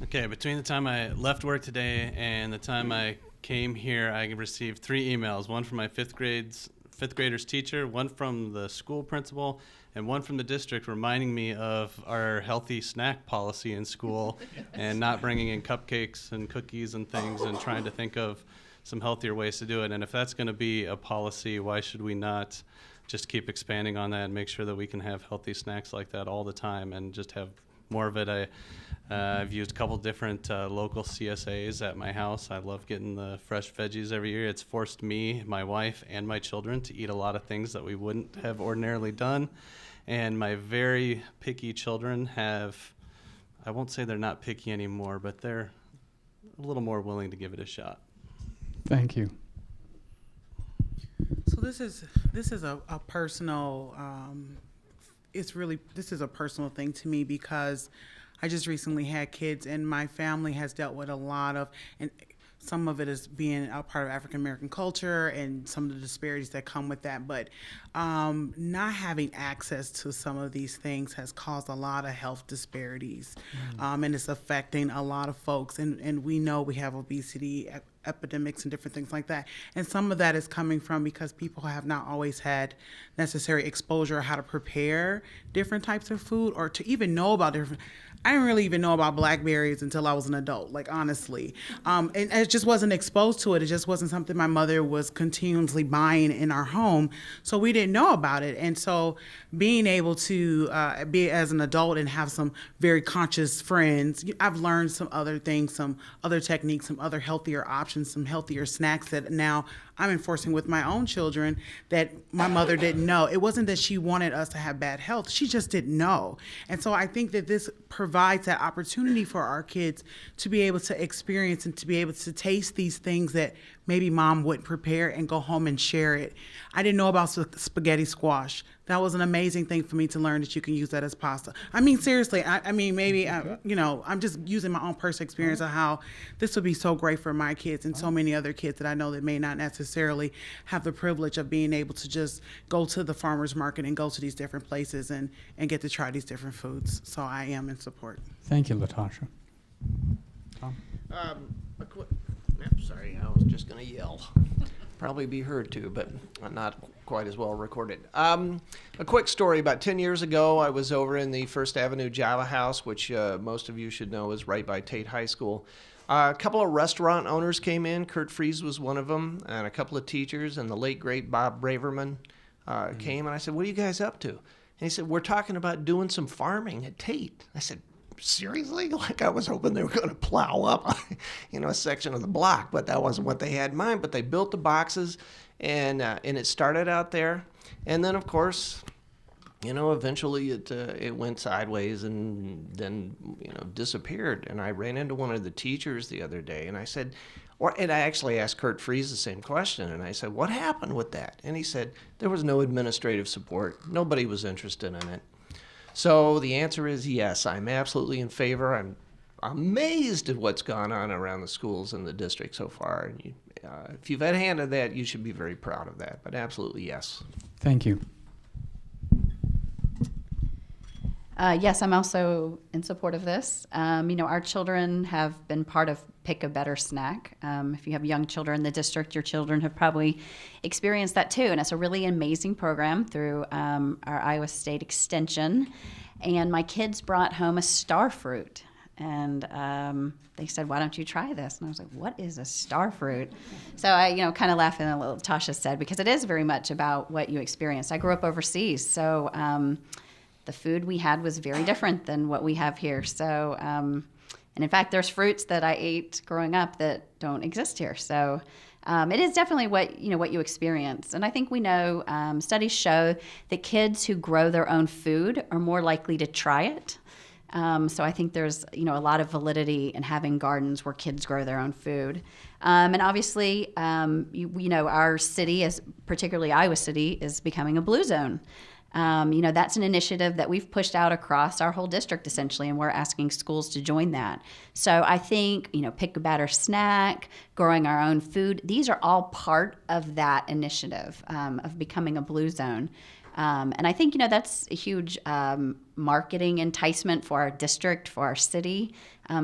Okay, between the time I left work today and the time I came here, I received 3 emails, one from my fifth graders teacher, one from the school principal, and one from the district reminding me of our healthy snack policy in school and not bringing in cupcakes and cookies and things and trying to think of some healthier ways to do it. And if that's going to be a policy, why should we not just keep expanding on that and make sure that we can have healthy snacks like that all the time and just have more of it? I've used a couple different local CSAs at my house. I love getting the fresh veggies every year. It's forced me, my wife, and my children to eat a lot of things that we wouldn't have ordinarily done. And my very picky children I won't say they're not picky anymore, but they're a little more willing to give it a shot. Thank you. So this is a personal. This is a personal thing to me because I just recently had kids, and my family has dealt with a lot of, and some of it is being a part of African American culture and some of the disparities that come with that. But not having access to some of these things has caused a lot of health disparities, and it's affecting a lot of folks. And we know we have obesity epidemics and different things like that. And some of that is coming from because people have not always had necessary exposure how to prepare different types of food or to even know about different. I didn't really even know about blackberries until I was an adult, like honestly. And it just wasn't exposed to it. It just wasn't something my mother was continuously buying in our home. So we didn't know about it. And so being able to be as an adult and have some very conscious friends, I've learned some other things, some other techniques, some other healthier options, some healthier snacks that now I'm enforcing with my own children that my mother didn't know. It wasn't that she wanted us to have bad health. She just didn't know. And so I think that this provides that opportunity for our kids to be able to experience and to be able to taste these things that maybe mom wouldn't prepare and go home and share it. I didn't know about spaghetti squash. That was an amazing thing for me to learn that you can use that as pasta. I mean, seriously, I mean, maybe, I'm just using my own personal experience of how this would be so great for my kids and so many other kids that I know that may not necessarily have the privilege of being able to just go to the farmer's market and go to these different places and get to try these different foods. So I am in support. Thank you, Latasha. Tom? Sorry, I was just going to yell. Probably be heard too, but not quite as well recorded. A quick story. About 10 years ago, I was over in the First Avenue Java House, which most of you should know is right by Tate High School. A couple of restaurant owners came in. Kurt Fries was one of them, and a couple of teachers, and the late, great Bob Braverman came. And I said, "What are you guys up to?" And he said, "We're talking about doing some farming at Tate." I said, "Seriously?" Like I was hoping they were going to plow up, a section of the block, but that wasn't what they had in mind. But they built the boxes, and it started out there, and then of course, eventually it went sideways and then disappeared. And I ran into one of the teachers the other day, and I said, and I actually asked Kurt Fries the same question, and I said, "What happened with that?" And he said there was no administrative support. Nobody was interested in it. So the answer is yes, I'm absolutely in favor. I'm amazed at what's gone on around the schools in the district so far. And if you've had a hand in that, you should be very proud of that. But absolutely yes. Thank you. Yes, I'm also in support of this. Our children have been part of Pick a Better Snack. If you have young children in the district, your children have probably experienced that too. And it's a really amazing program through our Iowa State Extension. And my kids brought home a star fruit. And they said, "Why don't you try this?" And I was like, "What is a star fruit?" So I, kind of laughing at what Tasha said, because it is very much about what you experienced. I grew up overseas, so the food we had was very different than what we have here. So, and in fact, there's fruits that I ate growing up that don't exist here. So it is definitely what you experience. And I think we know studies show that kids who grow their own food are more likely to try it. So I think there's a lot of validity in having gardens where kids grow their own food. And obviously, our city, particularly Iowa City, is becoming a blue zone. That's an initiative that we've pushed out across our whole district, essentially, and we're asking schools to join that. So I think, pick a batter snack, growing our own food, these are all part of that initiative of becoming a blue zone. And I think, that's a huge marketing enticement for our district, for our city.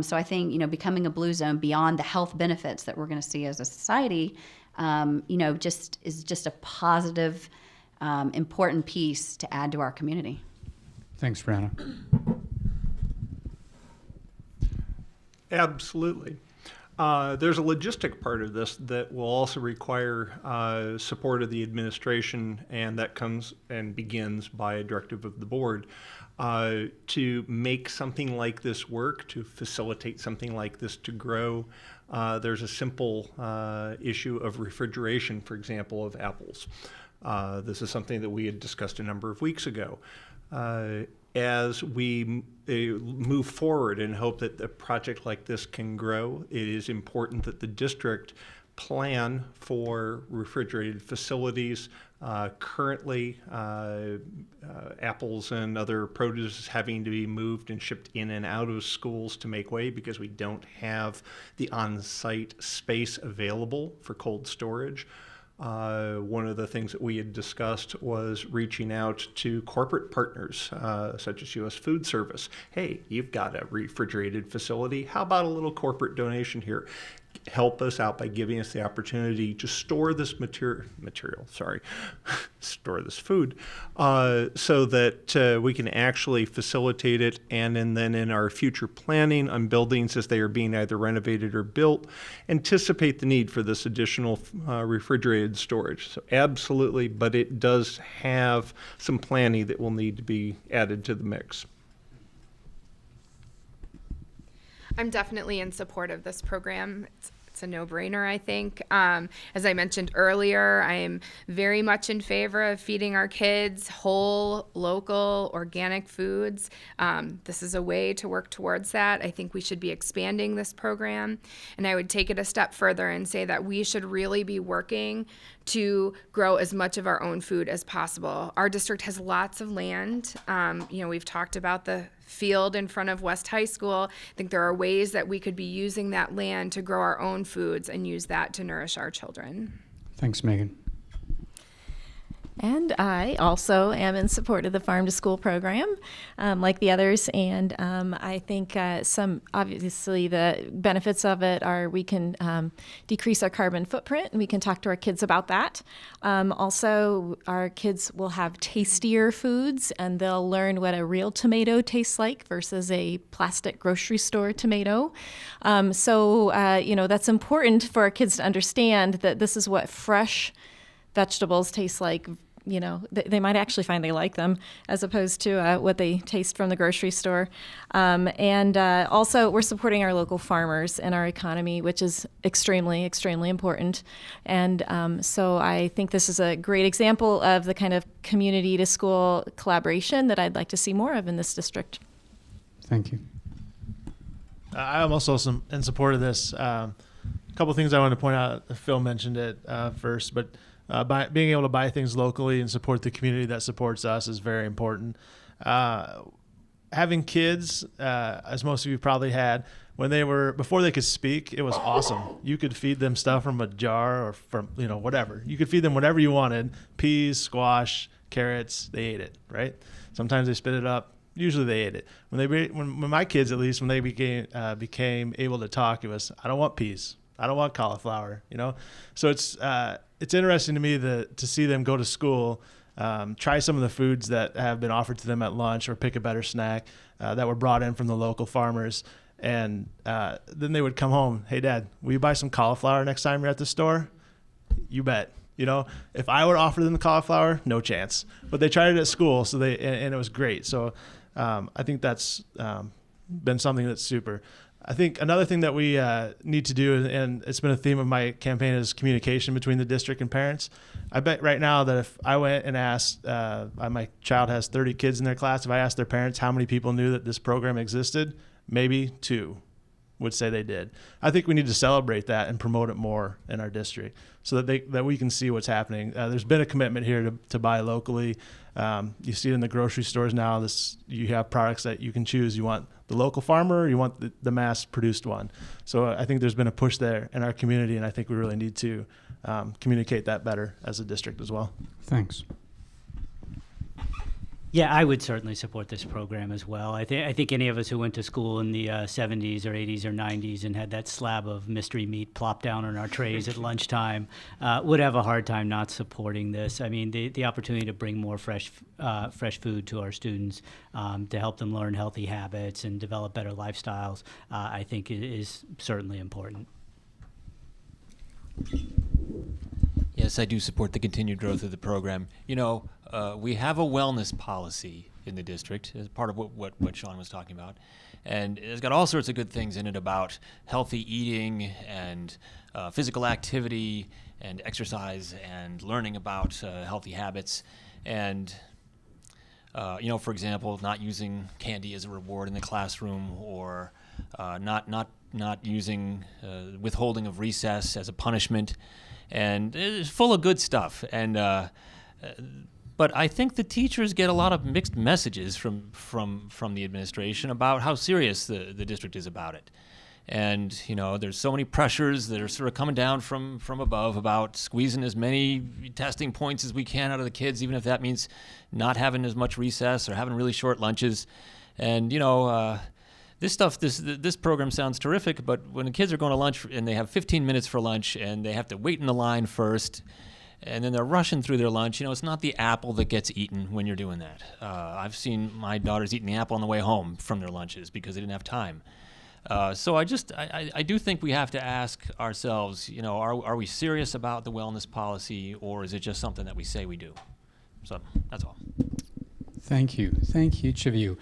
So I think, becoming a blue zone beyond the health benefits that we're going to see as a society, is just a positive, important piece to add to our community. Thanks, Brianna. Absolutely. There's a logistic part of this that will also require support of the administration, and that comes and begins by a directive of the board. To make something like this work, to facilitate something like this to grow, there's a simple issue of refrigeration, for example, of apples. This is something that we had discussed a number of weeks ago. As we move forward and hope that a project like this can grow, it is important that the district plan for refrigerated facilities. Currently, apples and other produce is having to be moved and shipped in and out of schools to make way because we don't have the on-site space available for cold storage. One of the things that we had discussed was reaching out to corporate partners, such as U.S. Food Service. Hey, you've got a refrigerated facility. How about a little corporate donation here? Help us out by giving us the opportunity to store this store this food, so that we can actually facilitate it, and then in our future planning on buildings as they are being either renovated or built, anticipate the need for this additional refrigerated storage. So absolutely, but it does have some planning that will need to be added to the mix. I'm definitely in support of this program. It's a no-brainer, I think. As I mentioned earlier, I am very much in favor of feeding our kids whole, local, organic foods. This is a way to work towards that. I think we should be expanding this program. And I would take it a step further and say that we should really be working to grow as much of our own food as possible. Our district has lots of land. We've talked about the field in front of West High School. I think there are ways that we could be using that land to grow our own foods and use that to nourish our children. Thanks, Megan. And I also am in support of the Farm to School program, like the others. And I think obviously the benefits of it are we can decrease our carbon footprint, and we can talk to our kids about that. Also, our kids will have tastier foods, and they'll learn what a real tomato tastes like versus a plastic grocery store tomato. That's important for our kids to understand that this is what fresh vegetables taste like. They might actually find they like them as opposed to what they taste from the grocery store. Also, we're supporting our local farmers and our economy, which is extremely, extremely important. And so I think this is a great example of the kind of community to school collaboration that I'd like to see more of in this district. Thank you. I'm also in support of this. A couple things I want to point out. Phil mentioned it first, but by being able to buy things locally and support the community that supports us is very important. Having kids, as most of you probably had, before they could speak, it was awesome. You could feed them stuff from a jar or from, whatever. You could feed them whatever you wanted, peas, squash, carrots, they ate it, right? Sometimes they spit it up. Usually they ate it. When my kids, at least, when they became able to talk, it was, I don't want peas. I don't want cauliflower, So it's interesting to me to see them go to school, try some of the foods that have been offered to them at lunch, or pick a better snack that were brought in from the local farmers. And then they would come home, hey, Dad, will you buy some cauliflower next time you're at the store? You bet. You know, if I would offer them the cauliflower, no chance. But they tried it at school, so and it was great. So I think that's been something that's super. I think another thing that we need to do, and it's been a theme of my campaign, is communication between the district and parents. I bet right now that if I went and asked, my child has 30 kids in their class, if I asked their parents how many people knew that this program existed, maybe 2 would say they did. I think we need to celebrate that and promote it more in our district so that we can see what's happening. There's been a commitment here to buy locally. You see it in the grocery stores now. You have products that you can choose. You want the local farmer, or you want the mass-produced one. So I think there's been a push there in our community, and I think we really need to communicate that better as a district as well. Thanks. Yeah, I would certainly support this program as well. I think any of us who went to school in the 70s or 80s or 90s and had that slab of mystery meat plopped down on our trays at lunchtime would have a hard time not supporting this. I mean, the opportunity to bring more fresh food to our students to help them learn healthy habits and develop better lifestyles, I think is certainly important. Yes, I do support the continued growth of the program. You know, we have a wellness policy in the district as part of what Sean was talking about. And it's got all sorts of good things in it about healthy eating and physical activity and exercise and learning about healthy habits. And, you know, for example, not using candy as a reward in the classroom, or not using withholding of recess as a punishment. And it's full of good stuff. And but I think the teachers get a lot of mixed messages from the administration about how serious the district is about it. And you know, there's so many pressures that are sort of coming down from above about squeezing as many testing points as we can out of the kids, even if that means not having as much recess or having really short lunches. And you know. This program sounds terrific, but when the kids are going to lunch and they have 15 minutes for lunch and they have to wait in the line first, and then they're rushing through their lunch, you know, it's not the apple that gets eaten when you're doing that. I've seen my daughters eating the apple on the way home from their lunches because they didn't have time. So I do think we have to ask ourselves, you know, are we serious about the wellness policy, or is it just something that we say we do? So that's all. Thank you. Thank each of you.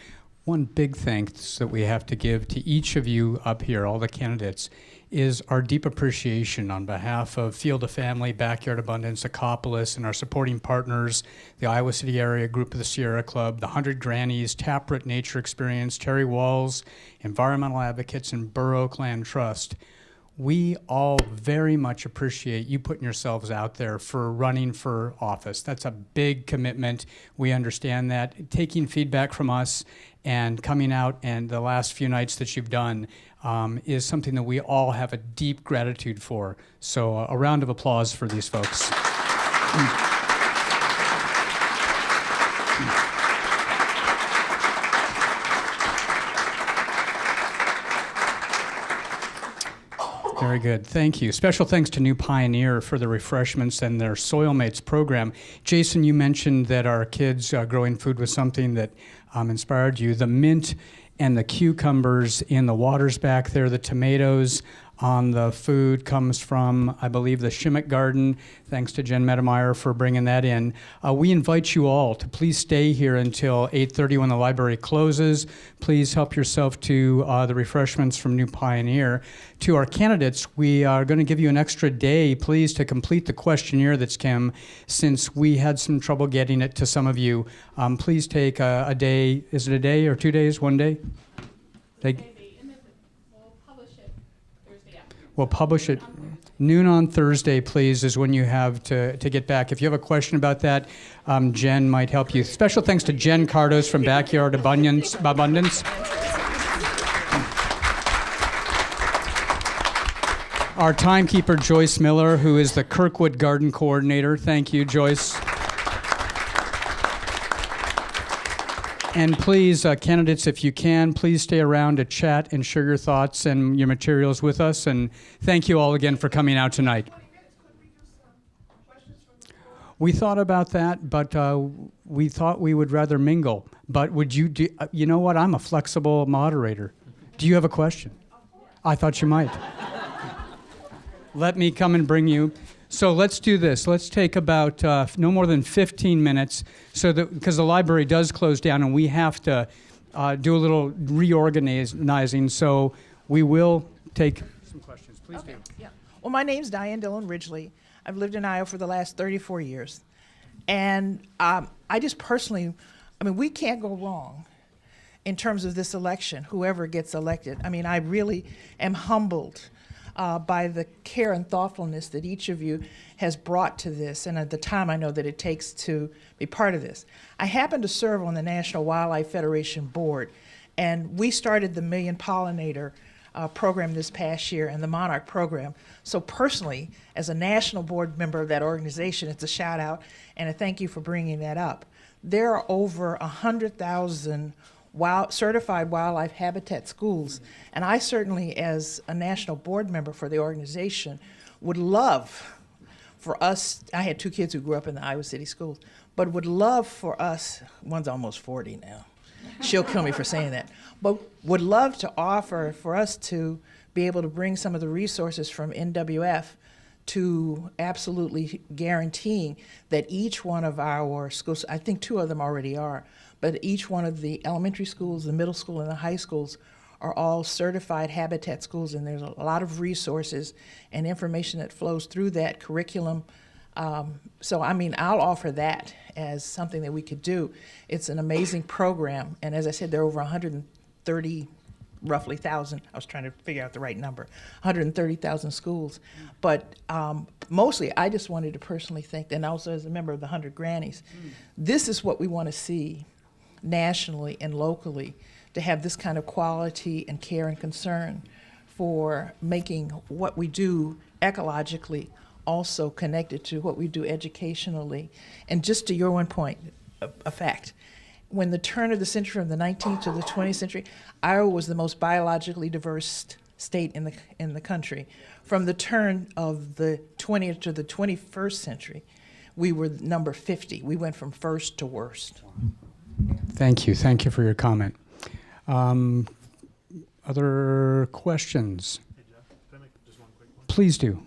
One big thanks that we have to give to each of you up here, all the candidates, is our deep appreciation on behalf of Field of Family, Backyard Abundance, Ecopolis, and our supporting partners, the Iowa City Area Group of the Sierra Club, the 100 Grannies, Taproot Nature Experience, Terry Walls, Environmental Advocates, and Burr Oak Land Trust. We all very much appreciate you putting yourselves out there for running for office. That's a big commitment. We understand that. Taking feedback from us and coming out, and the last few nights that you've done is something that we all have a deep gratitude for. So a round of applause for these folks. Very good. Thank you. Special thanks to New Pioneer for the refreshments and their Soil Mates program. Jason, you mentioned that our kids growing food was something that inspired you. The mint and the cucumbers in the waters back there, the tomatoes on the food comes from, I believe, the Shimmick Garden. Thanks to Jen Medemeyer for bringing that in. We invite you all to please stay here until 8:30 when the library closes. Please help yourself to the refreshments from New Pioneer. To our candidates, we are going to give you an extra day, please, to complete the questionnaire that's come, since we had some trouble getting it to some of you. Please take a day. Is it a day or 2 days? 1 day? We'll publish it noon on Thursday, please, is when you have to get back. If you have a question about that, Jen might help you. Special thanks to Jen Cardos from Backyard Abundance. Our timekeeper, Joyce Miller, who is the Kirkwood Garden Coordinator. Thank you, Joyce. And please, candidates, if you can, please stay around to chat and share your thoughts and your materials with us. And thank you all again for coming out tonight. We thought about that, but we thought we would rather mingle. But would you do, you know what? I'm a flexible moderator. Do you have a question? I thought you might. Let me come and bring you. So let's do this. Let's take about no more than 15 minutes, so that because the library does close down and we have to do a little reorganizing. So we will take some questions. Please do. Yeah. Well, my name's Diane Dillon Ridgely. I've lived in Iowa for the last 34 years. And I just personally, we can't go wrong in terms of this election, whoever gets elected. I really am humbled by the care and thoughtfulness that each of you has brought to this, and at the time I know that it takes to be part of this. I happen to serve on the National Wildlife Federation Board, and we started the Million Pollinator program this past year and the Monarch program. So personally, as a national board member of that organization, it's a shout out and a thank you for bringing that up. There are over 100,000 certified wildlife habitat schools, and I certainly, as a national board member for the organization, would love for us, I had 2 kids who grew up in the Iowa City schools, but would love for us, one's almost 40 now, she'll kill me for saying that, but would love to offer for us to be able to bring some of the resources from NWF to absolutely guaranteeing that each one of our schools, I think 2 of them already are, but each one of the elementary schools, the middle school, and the high schools are all certified habitat schools, and there's a lot of resources and information that flows through that curriculum. So I'll offer that as something that we could do. It's an amazing program, and as I said, there are over 130 roughly 1,000, I was trying to figure out the right number, 130,000 schools. But mostly, I just wanted to personally thank, and also as a member of the 100 Grannies, this is what we want to see nationally and locally, to have this kind of quality and care and concern for making what we do ecologically also connected to what we do educationally. And just to your one point, a fact, when the turn of the century, from the 19th to the 20th century, Iowa was the most biologically diverse state in the country. From the turn of the 20th to the 21st century, we were number 50. We went from first to worst. Thank you. Thank you for your comment. Other questions? Hey, Jeff, can I make just one quick one? Please do.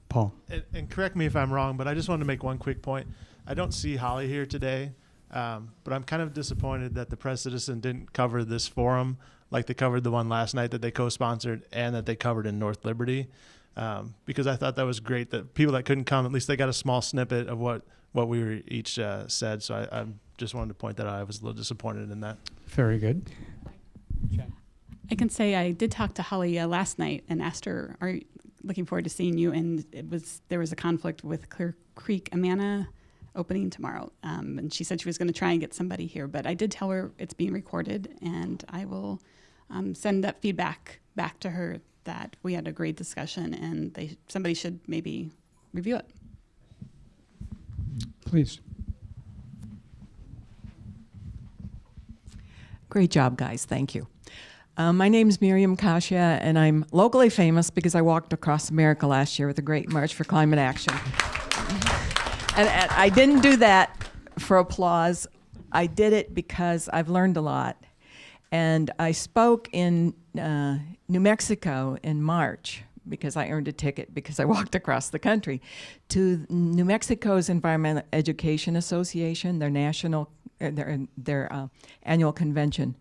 Paul. And correct me if I'm wrong, but I just wanted to make one quick point. I don't see Holly here today, but I'm kind of disappointed that the Press Citizen didn't cover this forum like they covered the one last night that they co-sponsored and that they covered in North Liberty, because I thought that was great that people that couldn't come, at least they got a small snippet of what we were each said. So I just wanted to point that out. I was a little disappointed in that. Very good. I can say I did talk to Holly last night and asked her, "Are you looking forward to seeing you?" And there was a conflict with Clear Creek Amana opening tomorrow, and she said she was going to try and get somebody here. But I did tell her it's being recorded, and I will send that feedback back to her that we had a great discussion, and somebody should maybe review it. Please. Great job, guys. Thank you. My name is Miriam Kasia, and I'm locally famous because I walked across America last year with the Great March for Climate Action. And I didn't do that for applause. I did it because I've learned a lot. And I spoke in New Mexico in March because I earned a ticket because I walked across the country to New Mexico's Environmental Education Association, their national, their annual convention.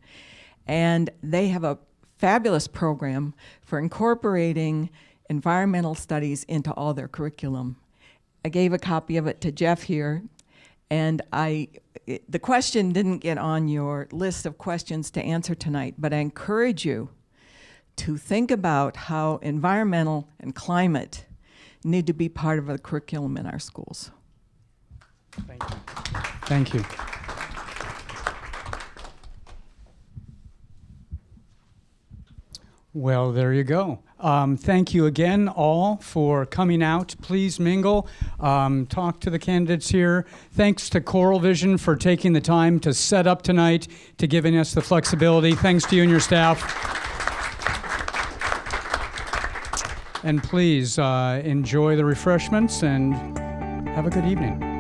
And they have a fabulous program for incorporating environmental studies into all their curriculum. I gave a copy of it to Jeff here, and the question didn't get on your list of questions to answer tonight, but I encourage you to think about how environmental and climate need to be part of the curriculum in our schools. Thank you. Thank you. Well, there you go. Thank you again, all, for coming out. Please mingle. Talk to the candidates here. Thanks to Coral Vision for taking the time to set up tonight, to giving us the flexibility. Thanks to you and your staff. And please enjoy the refreshments and have a good evening.